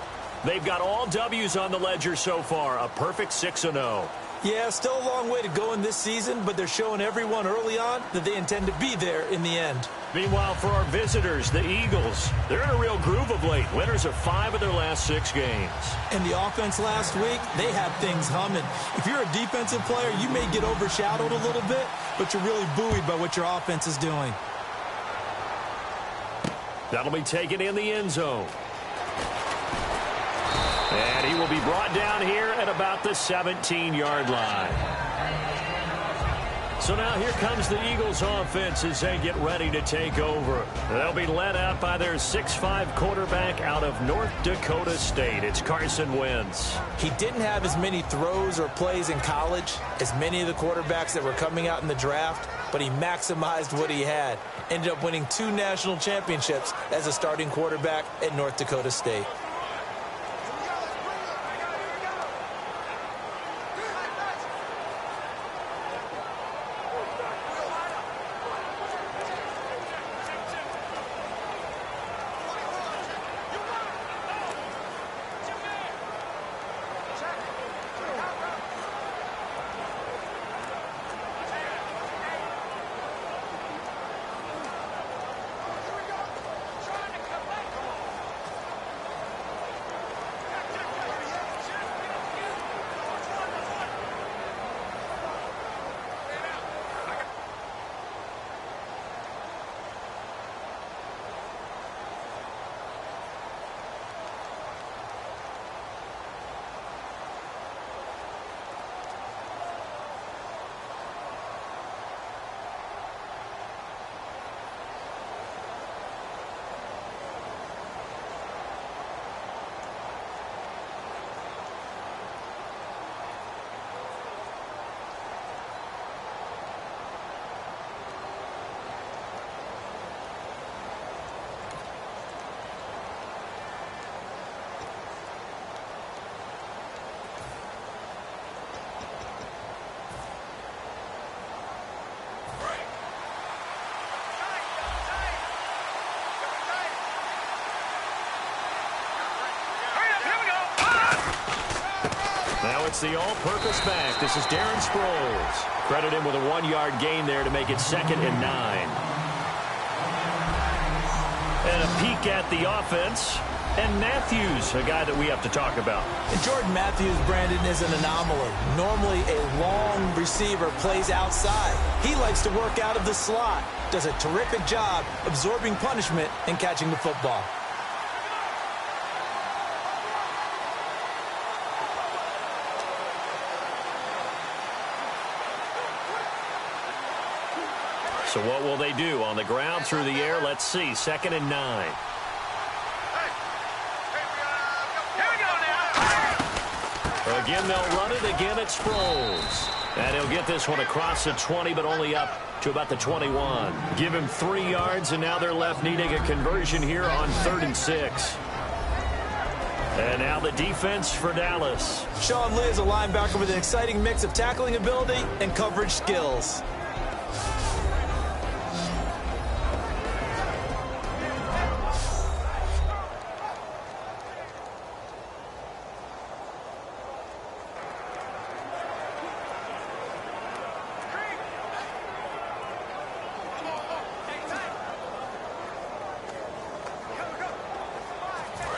They've got all W's on the ledger so far, a perfect 6-0. Yeah, still a long way to go in this season, but they're showing everyone early on that they intend to be there in the end. Meanwhile, for our visitors, the Eagles, they're in a real groove of late. Winners of 5 of their last 6 games. And the offense last week, they had things humming. If you're a defensive player, you may get overshadowed a little bit, but you're really buoyed by what your offense is doing. That'll be taken in the end zone. And he will be brought down here at about the 17-yard line. So now here comes the Eagles offense as they get ready to take over. They'll be led out by their 6'5 quarterback out of North Dakota State. It's Carson Wentz. He didn't have as many throws or plays in college as many of the quarterbacks that were coming out in the draft, but he maximized what he had. Ended up winning 2 national championships as a starting quarterback at North Dakota State. it's the all-purpose back. This is Darren Sproles. Credit him with a 1-yard gain there to make it 2nd and 9. And a peek at the offense. And Matthews, a guy that we have to talk about. And Jordan Matthews, Brandon, is an anomaly. Normally, a long receiver plays outside. He likes to work out of the slot. Does a terrific job absorbing punishment and catching the football. So what will they do? On the ground, through the air, let's see. 2nd and 9. Again, they'll run it. Again, it's Sproles. And he'll get this one across the 20, but only up to about the 21. Give him 3 yards, and now they're left needing a conversion here on 3rd and 6. And now the defense for Dallas. Sean Lee is a linebacker with an exciting mix of tackling ability and coverage skills.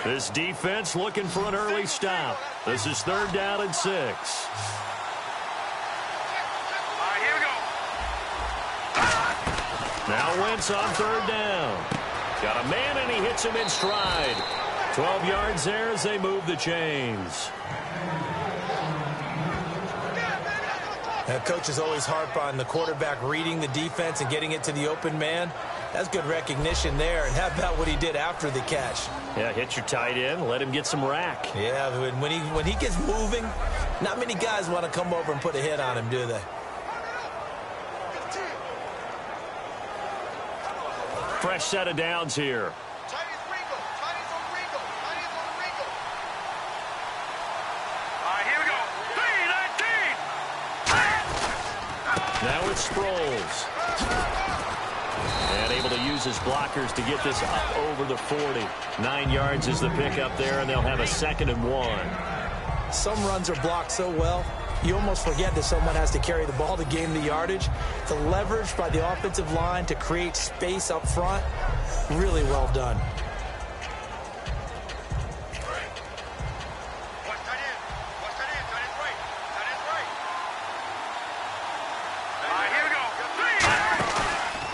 This defense looking for an early stop. This is 3rd down and 6. All right, here we go. Now Wentz on 3rd down. Got a man, and he hits him in stride. 12 yards there as they move the chains. Coaches always harp on the quarterback reading the defense and getting it to the open man. That's good recognition there. And how about what he did after the catch? Yeah, hit your tight end, let him get some rack. Yeah, when he gets moving, not many guys want to come over and put a hit on him, do they? Fresh set of downs here. Chinese Ringo. Chinese on Ringo. Chinese on Ringo. All right, here we go. 3-19. Now it's Sproles. And able to use his blockers to get this up over the 40. 9 yards is the pickup there, and they'll have a 2nd and 1. Some runs are blocked so well, you almost forget that someone has to carry the ball to gain the yardage. The leverage by the offensive line to create space up front, really well done.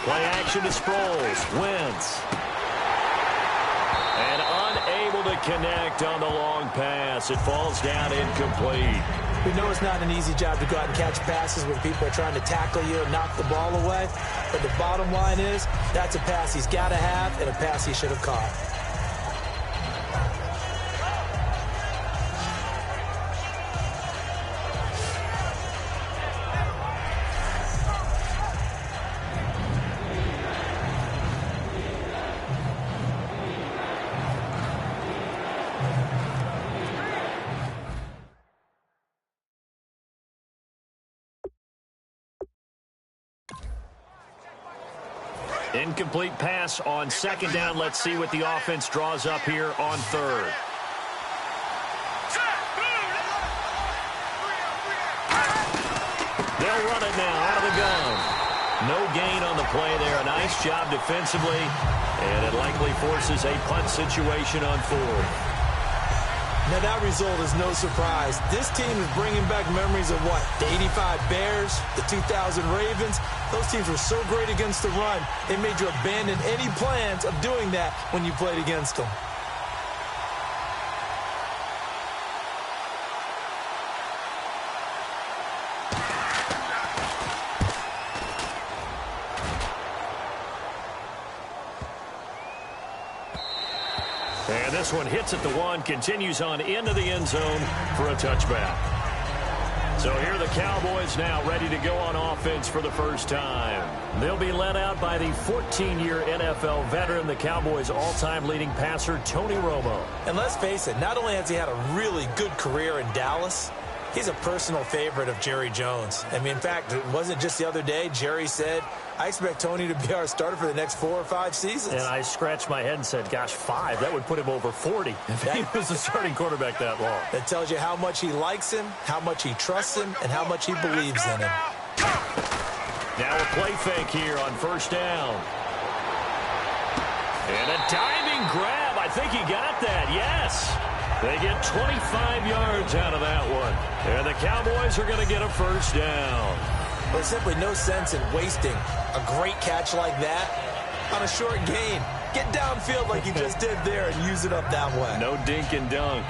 Play action to Sproles. Wentz. And unable to connect on the long pass. It falls down incomplete. We know it's not an easy job to go out and catch passes when people are trying to tackle you and knock the ball away. But the bottom line is, that's a pass he's got to have and a pass he should have caught. Incomplete pass on 2nd down. Let's see what the offense draws up here on 3rd. They'll run it now out of the gun. No gain on the play there. A nice job defensively. And it likely forces a punt situation on 4th. Now, that result is no surprise. This team is bringing back memories of what? The 85 Bears, the 2000 Ravens. Those teams were so great against the run, it made you abandon any plans of doing that when you played against them. And this one hits at the 1, continues on into the end zone for a touchback. So here are the Cowboys now ready to go on offense for the first time. They'll be led out by the 14-year NFL veteran, the Cowboys' all-time leading passer, Tony Romo. And let's face it, not only has he had a really good career in Dallas, He's a personal favorite of Jerry Jones. I mean, in fact, it wasn't just the other day. Jerry said, I expect Tony to be our starter for the next 4 or 5 seasons. And I scratched my head and said, gosh, 5. That would put him over 40 if he was the starting quarterback that long. That tells you how much he likes him, how much he trusts him, and how much he believes in him. Now a play fake here on first down. And a diving grab. I think he got that, yes. They get 25 yards out of that one. And the Cowboys are going to get a first down. There's simply no sense in wasting a great catch like that on a short gain. Get downfield like you just did there and use it up that way. No dink and dunk.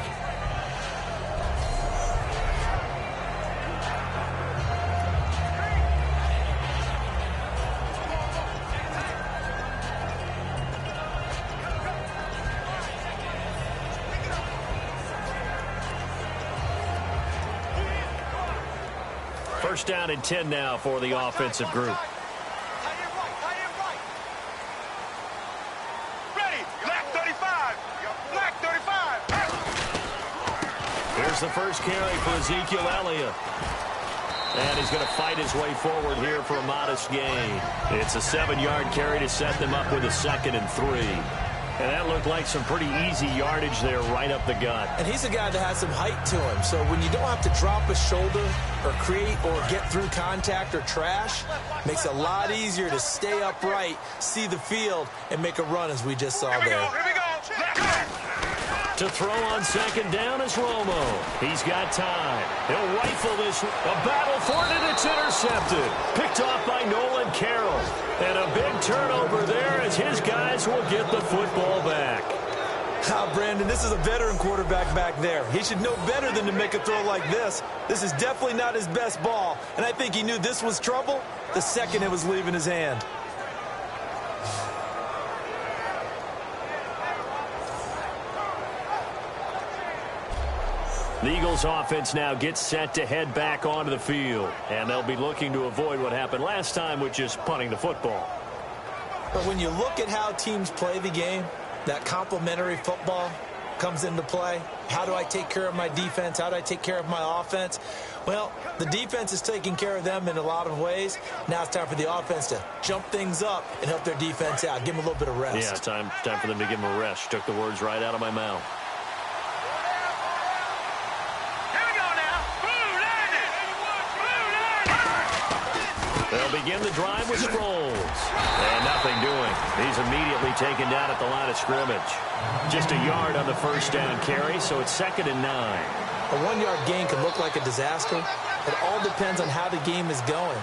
First down and 10 now for the offensive group. Ready, black 35, black 35. Here's the first carry for Ezekiel Elliott. And he's going to fight his way forward here for a modest gain. It's a 7-yard carry to set them up with a 2nd and 3. And that looked like some pretty easy yardage there right up the gut. And he's a guy that has some height to him. So when you don't have to drop a shoulder or create or get through contact or trash, makes it a lot easier to stay upright, see the field, and make a run as we just saw there. Here we go. To throw on 2nd down is Romo. He's got time. He'll rifle this. A battle for it, and it's intercepted. Picked off by Nolan Carroll. And a big turnover there as his guys will get the football back. Brandon, this is a veteran quarterback back there. He should know better than to make a throw like this. This is definitely not his best ball, and I think he knew this was trouble the second it was leaving his hand. The Eagles offense now gets set to head back onto the field, and they'll be looking to avoid what happened last time, which is punting the football. But when you look at how teams play the game, that complementary football comes into play. How do I take care of my defense? How do I take care of my offense? Well, the defense is taking care of them in a lot of ways. Now it's time for the offense to jump things up and help their defense out. Give them a little bit of rest. Yeah, time for them to give them a rest. Took the words right out of my mouth. They'll begin the drive with Sproles. And nothing doing. He's immediately taken down at the line of scrimmage. Just a yard on the first down carry, so it's 2nd and 9. A 1-yard gain can look like a disaster. It all depends on how the game is going.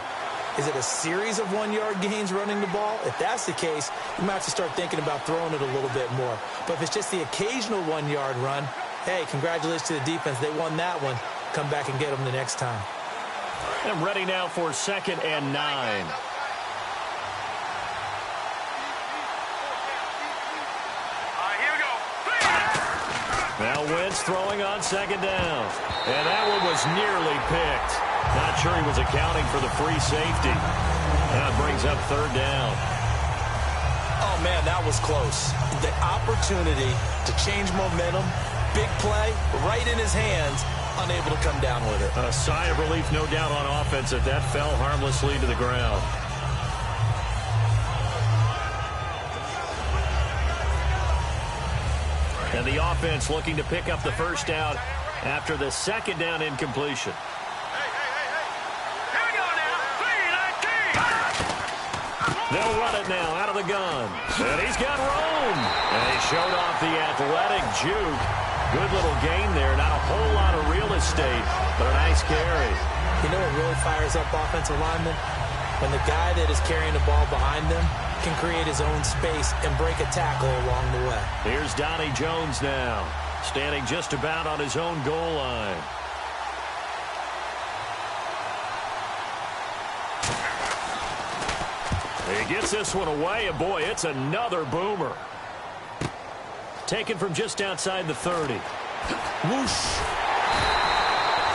Is it a series of 1-yard gains running the ball? If that's the case, you might have to start thinking about throwing it a little bit more. But if it's just the occasional 1-yard run, hey, congratulations to the defense. They won that one. Come back and get them the next time. And ready now for 2nd and 9. Now Wentz throwing on 2nd down. And that one was nearly picked. Not sure he was accounting for the free safety. That brings up 3rd down. Oh, man, that was close. The opportunity to change momentum, big play, right in his hands, unable to come down with it. A sigh of relief, no doubt, on offense if that fell harmlessly to the ground. And the offense looking to pick up the first down after the 2nd down incompletion. Here we go now. 3-19. They'll run it now out of the gun. And he's got room. And he showed off the athletic juke. Good little gain there. Not a whole lot of real estate, but a nice carry. You know what really fires up offensive linemen? When the guy that is carrying the ball behind them can create his own space and break a tackle along the way. Here's Donnie Jones now, standing just about on his own goal line. He gets this one away, and boy, it's another boomer. Taken from just outside the 30. Whoosh.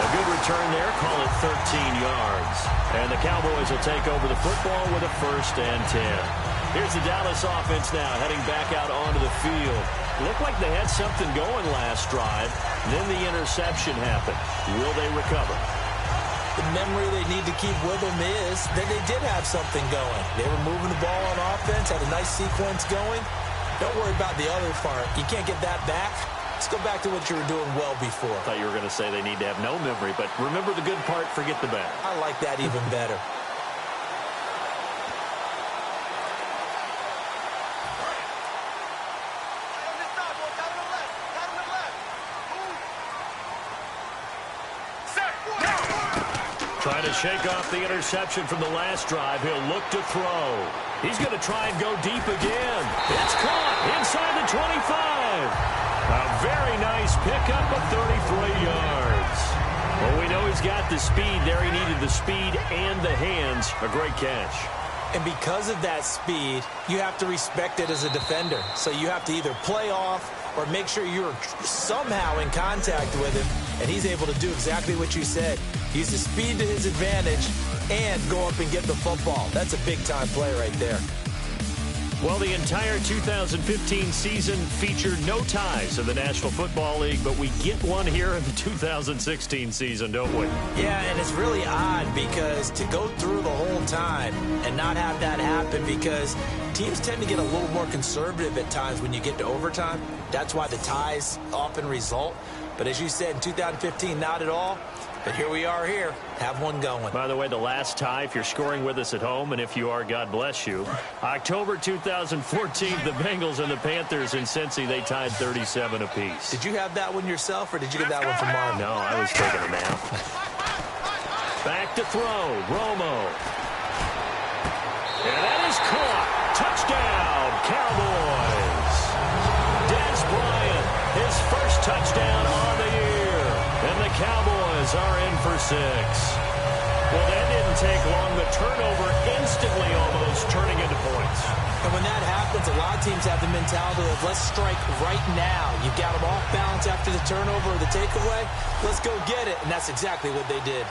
A good return there, call it 13 yards. And the Cowboys will take over the football with a 1st and 10. Here's the Dallas offense now heading back out onto the field. Looked like they had something going last drive. Then the interception happened. Will they recover? The memory they need to keep with them is that they did have something going. They were moving the ball on offense, had a nice sequence going. Don't worry about the other part. You can't get that back. Let's go back to what you were doing well before. I thought you were going to say they need to have no memory, but remember the good part, forget the bad. I like that even better. Trying to shake off the interception from the last drive. He'll look to throw. He's going to try and go deep again. It's caught inside the 25. A very nice pickup of 33 yards. Well, we know he's got the speed there. He needed the speed and the hands. A great catch. And because of that speed, you have to respect it as a defender. So you have to either play off or make sure you're somehow in contact with him, and he's able to do exactly what you said. Use the speed to his advantage and go up and get the football. That's a big-time play right there. Well, the entire 2015 season featured no ties in the National Football League, but we get one here in the 2016 season, don't we? Yeah, and it's really odd because to go through the whole time and not have that happen, because teams tend to get a little more conservative at times when you get to overtime. That's why the ties often result. But as you said, in 2015, not at all. But here we are here. Have one going. By the way, the last tie, if you're scoring with us at home, and if you are, God bless you. October 2014, the Bengals and the Panthers in Cincy, they tied 37 apiece. Did you have that one yourself, or did you get that one from Marvin? No, I was taking a nap. Back to throw. Romo. And that is caught. Touchdown, Cowboys. Dez Bryant, his first touchdown on the year. And the Cowboys are in for 6. Well, that didn't take long. The turnover instantly almost turning into points. And when that happens, a lot of teams have the mentality of let's strike right now. You've got them off balance after the turnover or the takeaway. Let's go get it. And that's exactly what they did.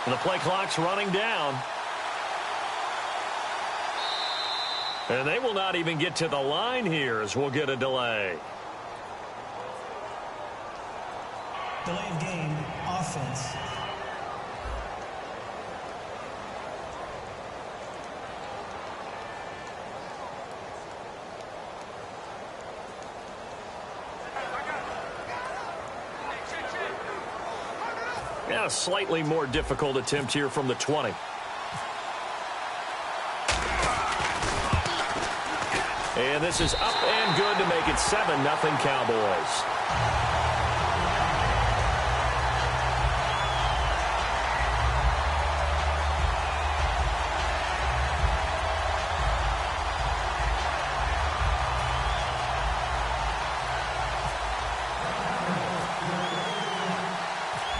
And the play clock's running down. And they will not even get to the line here as we'll get a delay. Delay of game, offense. Yeah, a slightly more difficult attempt here from the 20. And this is up and good to make it 7-0 Cowboys.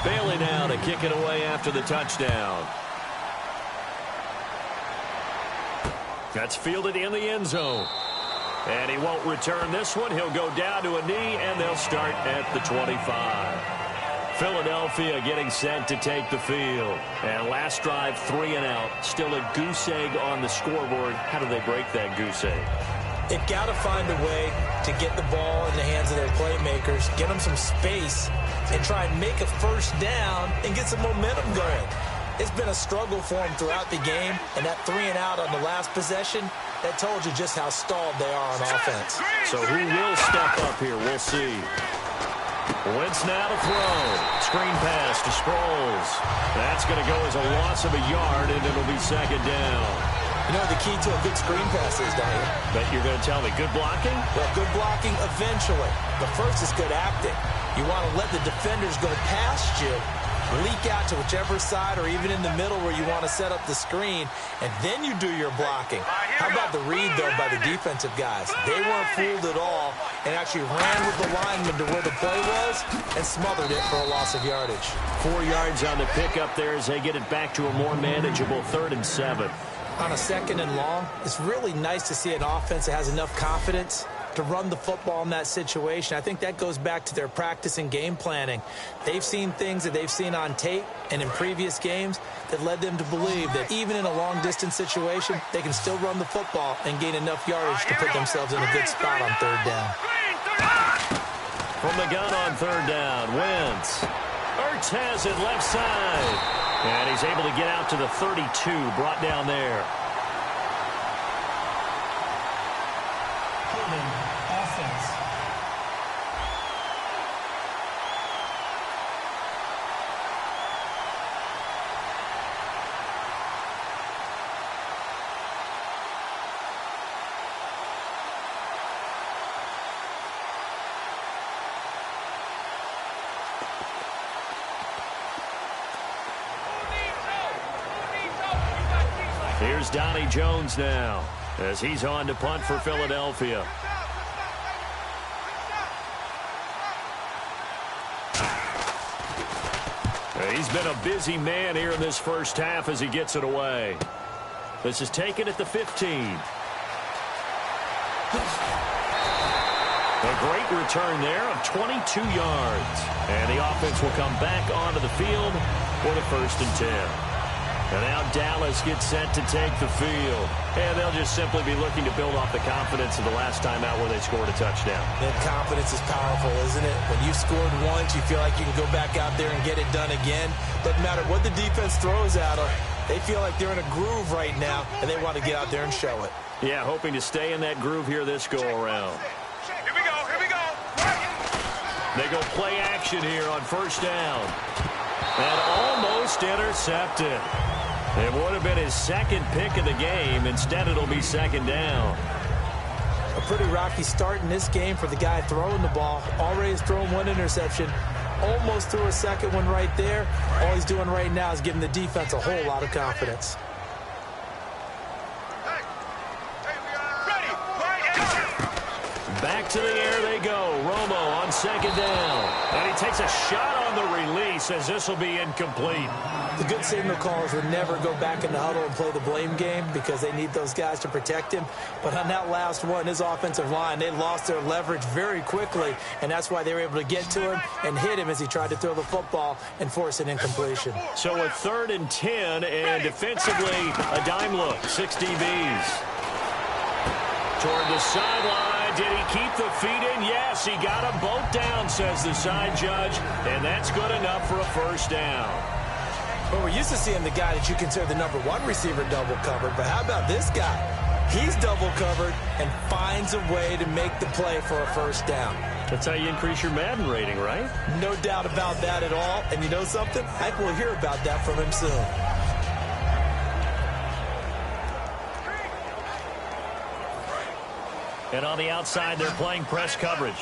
Bailey now to kick it away after the touchdown. That's fielded in the end zone. And he won't return this one. He'll go down to a knee, and they'll start at the 25. Philadelphia getting set to take the field. And last drive, 3 and out. Still a goose egg on the scoreboard. How do they break that goose egg? They've got to find a way to get the ball in the hands of their playmakers, get them some space, and try and make a first down and get some momentum going. It's been a struggle for them throughout the game, and that 3 and out on the last possession, that told you just how stalled they are on offense. So who will step up here? We'll see. Wentz now to throw. Screen pass to Sproles. That's going to go as a loss of a yard, and it'll be second down. You know the key to a good screen pass is, don't you? Bet you're going to tell me good blocking? Well, good blocking eventually. But first is good acting. You want to let the defenders go past you leak out to whichever side or even in the middle where you want to set up the screen, and then you do your blocking. How about the read, though, by the defensive guys? They weren't fooled at all and actually ran with the lineman to where the play was and smothered it for a loss of yardage. 4 yards on the pickup there as they get it back to a more manageable 3rd and 7. On a 2nd and long, it's really nice to see an offense that has enough confidence to run the football in that situation. I think that goes back to their practice and game planning. They've seen things that they've seen on tape and in previous games that led them to believe that even in a long-distance situation, they can still run the football and gain enough yardage to put themselves in a good spot on 3rd down. From the gun on 3rd down, Wentz. Ertz has it left side. And he's able to get out to the 32, brought down there. Offense. Here's Donnie Jones now as he's on to punt for Philadelphia. He's been a busy man here in this first half as he gets it away. This is taken at the 15. A great return there of 22 yards. And the offense will come back onto the field for the 1st and 10. And now Dallas gets set to take the field. And they'll just simply be looking to build off the confidence of the last time out where they scored a touchdown. And confidence is powerful, isn't it? When you've scored once, you feel like you can go back out there and get it done again. Doesn't matter what the defense throws at them. They feel like they're in a groove right now, and they want to get out there and show it. Yeah, hoping to stay in that groove here this go-around. Here we go, here we go. They go play action here on 1st down. And almost intercepted. It would have been his 2nd pick of the game. Instead, it'll be 2nd down. A pretty rocky start in this game for the guy throwing the ball. Already has thrown 1 interception. Almost threw a 2nd one right there. All he's doing right now is giving the defense a whole lot of confidence. Back to the air they go. Romo on 2nd down. And he takes a shot on the release as this will be incomplete. The good signal callers would never go back in the huddle and play the blame game because they need those guys to protect him. But on that last one, his offensive line, they lost their leverage very quickly, and that's why they were able to get to him and hit him as he tried to throw the football and force an incompletion. So a 3rd and 10, and defensively, a dime look. 6 DBs. Toward the sideline. Did he keep the feet in? Yes, he got them both down, says the side judge, and that's good enough for a 1st down. But we're used to seeing the guy that you consider the #1 receiver double covered. But how about this guy? He's double covered and finds a way to make the play for a 1st down. That's how you increase your Madden rating, right? No doubt about that at all. And you know something? I think we'll hear about that from him soon. And on the outside, they're playing press coverage.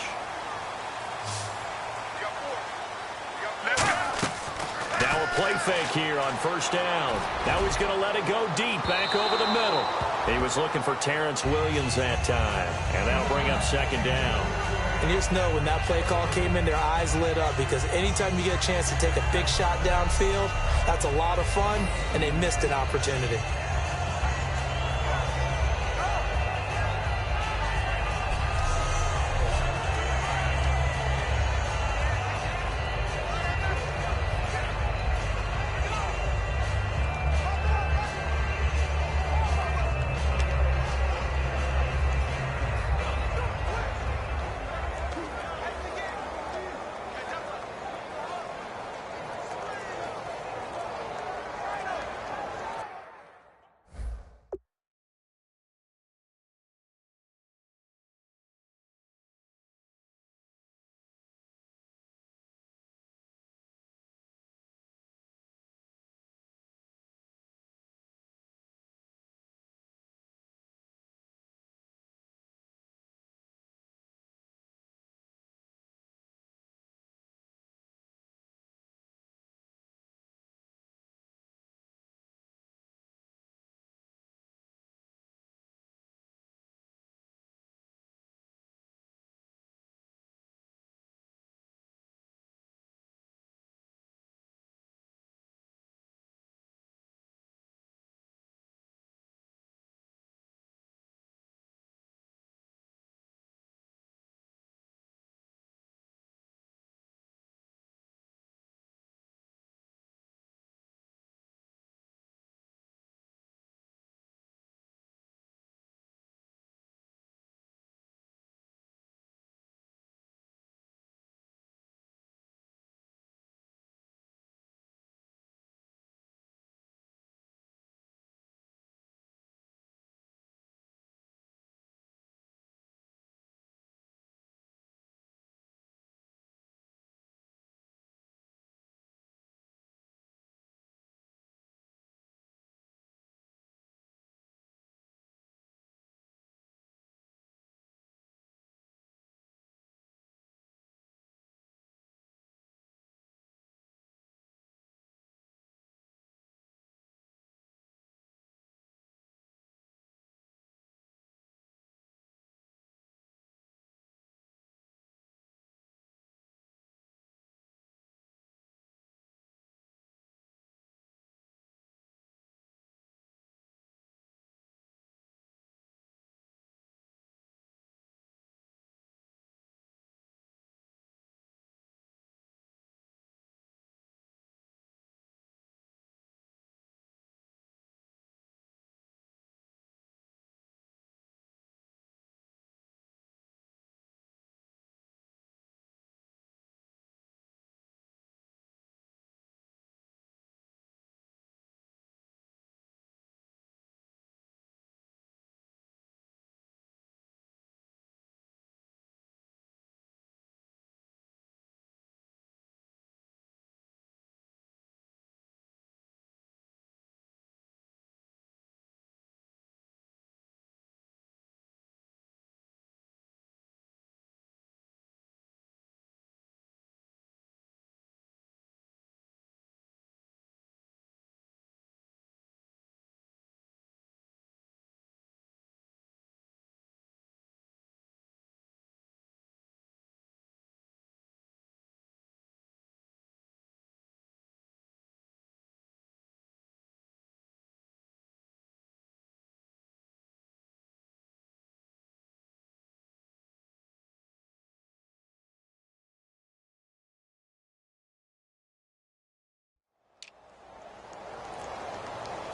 Now a play fake here on 1st down. Now he's going to let it go deep, back over the middle. He was looking for Terrence Williams that time. And that'll bring up 2nd down. And you just know when that play call came in, their eyes lit up because anytime you get a chance to take a big shot downfield, that's a lot of fun, and they missed an opportunity.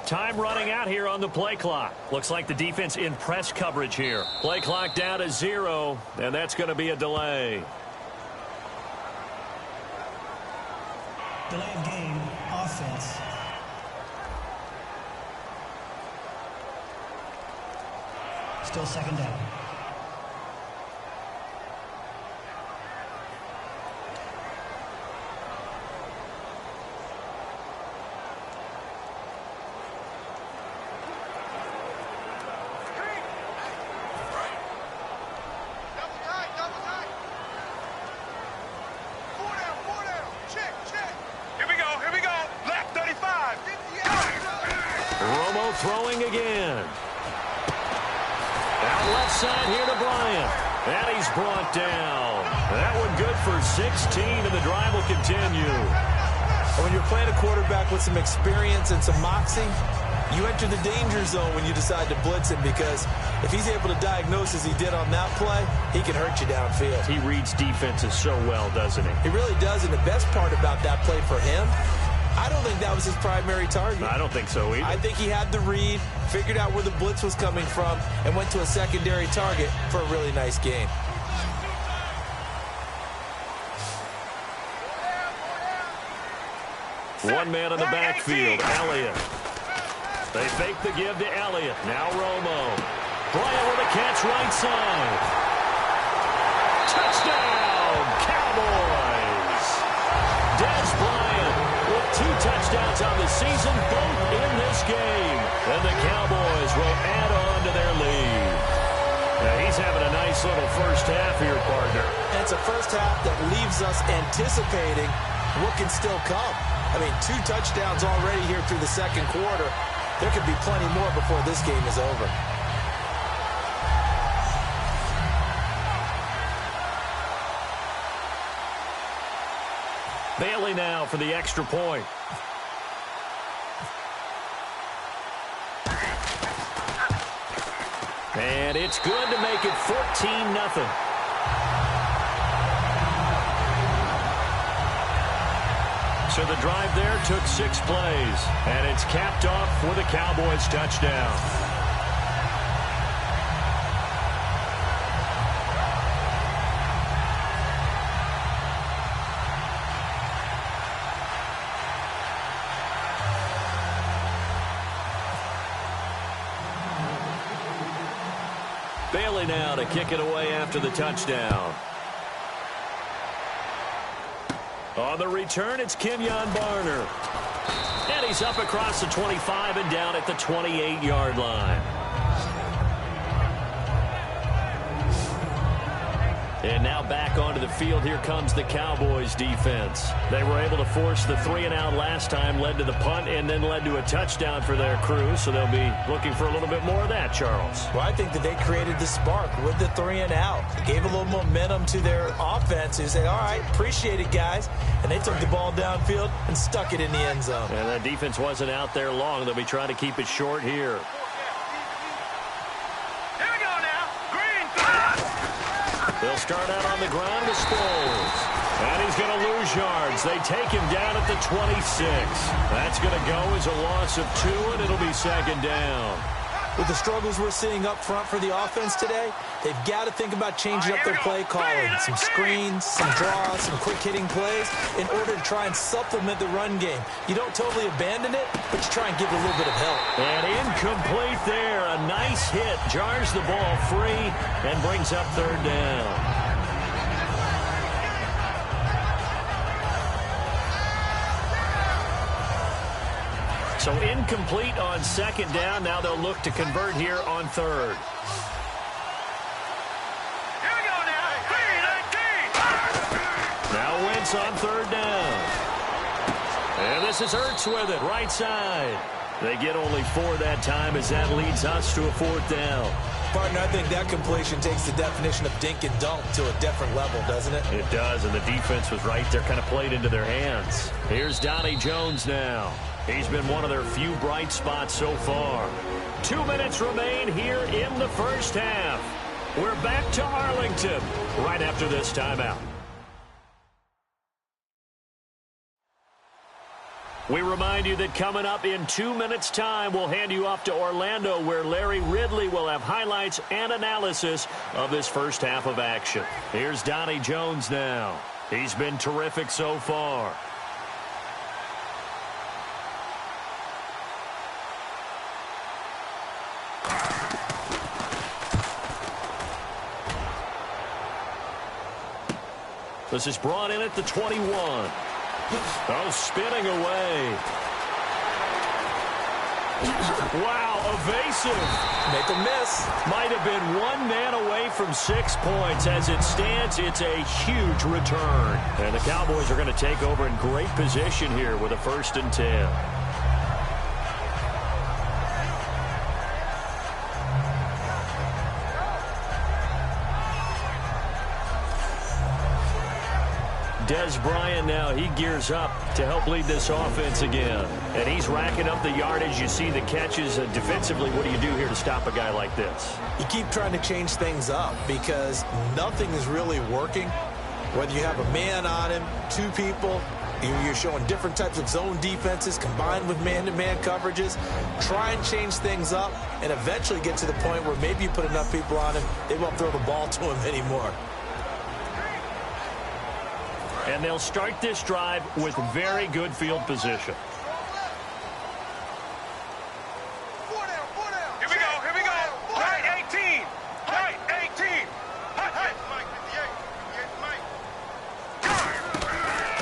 Time running out here on the play clock. Looks like the defense in press coverage here. Play clock down to 0, and that's going to be a delay. Delay of game, offense. Still second down. Throwing again. Out left side here to Bryant. And he's brought down. That one good for 16, and the drive will continue. When you're playing a quarterback with some experience and some moxie, you enter the danger zone when you decide to blitz him, because if he's able to diagnose as he did on that play, he can hurt you downfield. He reads defenses so well, doesn't he? He really does, and the best part about that play for him, I don't think that was his primary target. I don't think so either. I think he had the read, figured out where the blitz was coming from, and went to a secondary target for a really nice game. One man in the backfield, Elliott. They fake the give to Elliott. Now Romo. Bryant with a catch right side. Touchdown, Cowboys. Dez Bryant with 2 touchdowns on the season, both in this game. And the Cowboys will add on to their lead. Now he's having a nice little first half here, partner. And it's a first half that leaves us anticipating what can still come. I mean, 2 touchdowns already here through the second quarter. There could be plenty more before this game is over. Bailey now for the extra point. And it's good to make it 14-0. So the drive there took 6 plays, and it's capped off with a Cowboys touchdown. Bailey now to kick it away after the touchdown. On the return, it's Kenyon Barner. And he's up across the 25 and down at the 28-yard line. And now back onto the field. Here comes the Cowboys defense. They were able to force the 3-and-out last time, led to the punt, and then led to a touchdown for their crew. So they'll be looking for a little bit more of that, Charles. Well, I think that they created the spark with the 3-and-out. They gave a little momentum to their offense. They said, all right, appreciate it, guys. And they took the ball downfield and stuck it in the end zone. And that defense wasn't out there long. They'll be trying to keep it short here. They'll start out on the ground with Sproles. And he's going to lose yards. They take him down at the 26. That's going to go as a loss of 2, and it'll be second down. With the struggles we're seeing up front for the offense today, they've got to think about changing up their play calling. Some screens, some draws, some quick-hitting plays in order to try and supplement the run game. You don't totally abandon it, but you try and give it a little bit of help. And incomplete there. A nice hit. Jars the ball free and brings up third down. So incomplete on second down. Now they'll look to convert here on third. Here we go now. Now Wentz on third down. And this is Ertz with it, right side. They get only 4 that time as that leads us to a 4th down. Partner, I think that completion takes the definition of dink and dunk to a different level, doesn't it? It does, and the defense was right there, kind of played into their hands. Here's Donnie Jones now. He's been one of their few bright spots so far. 2 minutes remain here in the first half. We're back to Arlington right after this timeout. We remind you that coming up in 2 minutes' time, we'll hand you off to Orlando, where Larry Ridley will have highlights and analysis of this first half of action. Here's Donnie Jones now. He's been terrific so far. This is brought in at the 21. Oh, spinning away. Wow, evasive. Make a miss. Might have been one man away from 6 points. As it stands, it's a huge return. And the Cowboys are going to take over in great position here with a 1st and 10. Des Bryant now, he gears up to help lead this offense again. And he's racking up the yardage. You see the catches. Defensively, what do you do here to stop a guy like this? You keep trying to change things up because nothing is really working. Whether you have a man on him, 2 people, you're showing different types of zone defenses combined with man-to-man coverages. Try and change things up and eventually get to the point where maybe you put enough people on him, they won't throw the ball to him anymore. And they'll start this drive with very good field position. Here we go. Right 18. Right 18.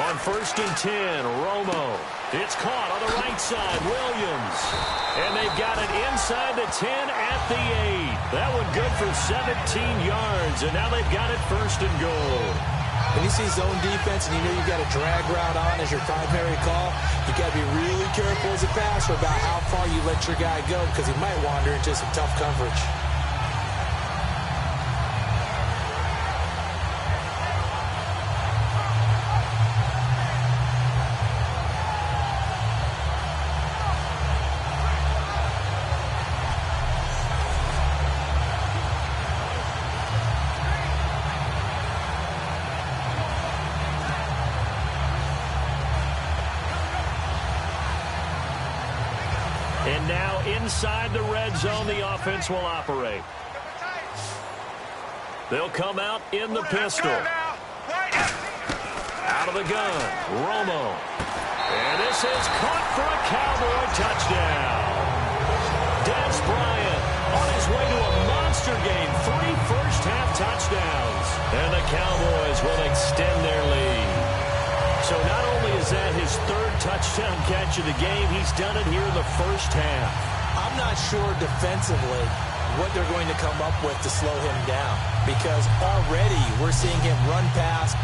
On 1st and 10, Romo. It's caught on the right side, Williams. And they've got it inside the 10 at the 8. That one good for 17 yards, and now they've got it 1st and goal. When you see zone defense and you know you've got a drag route on as your primary call, you got to be really careful as a passer about how far you let your guy go because he might wander into some tough coverage. And now inside the red zone, the offense will operate. They'll come out in the pistol. Out of the gun, Romo. And this is caught for a Cowboy touchdown. Des Bryant on his way to a monster game. 3 first-half touchdowns. And the Cowboys will extend their lead. So not only is that his 3rd touchdown catch of the game, he's done it here in the first half. I'm not sure defensively what they're going to come up with to slow him down because already we're seeing him run past,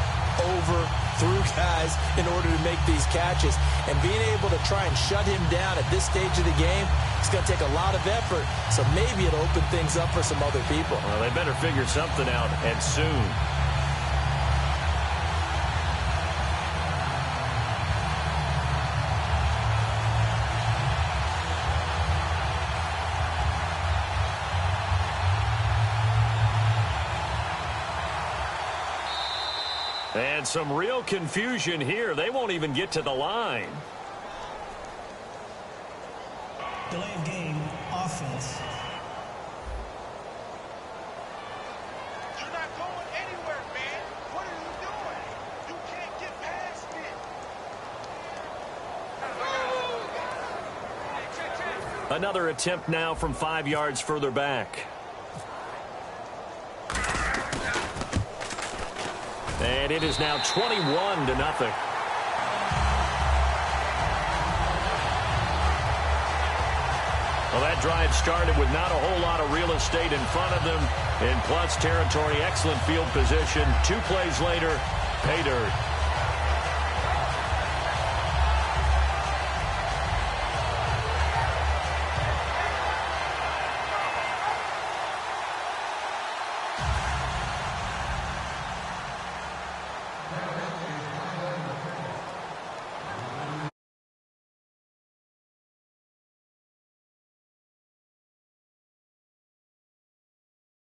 over, through guys in order to make these catches. And being able to try and shut him down at this stage of the game, it's going to take a lot of effort. So maybe it'll open things up for some other people. Well, they better figure something out, and soon. And some real confusion here. They won't even get to the line. Delay of game, offense. You're not going anywhere, man. What are you doing? You can't get past me. Another attempt now from 5 yards further back. And it is now 21-0. Well, that drive started with not a whole lot of real estate in front of them. In plus territory, excellent field position. 2 plays later, pay dirt.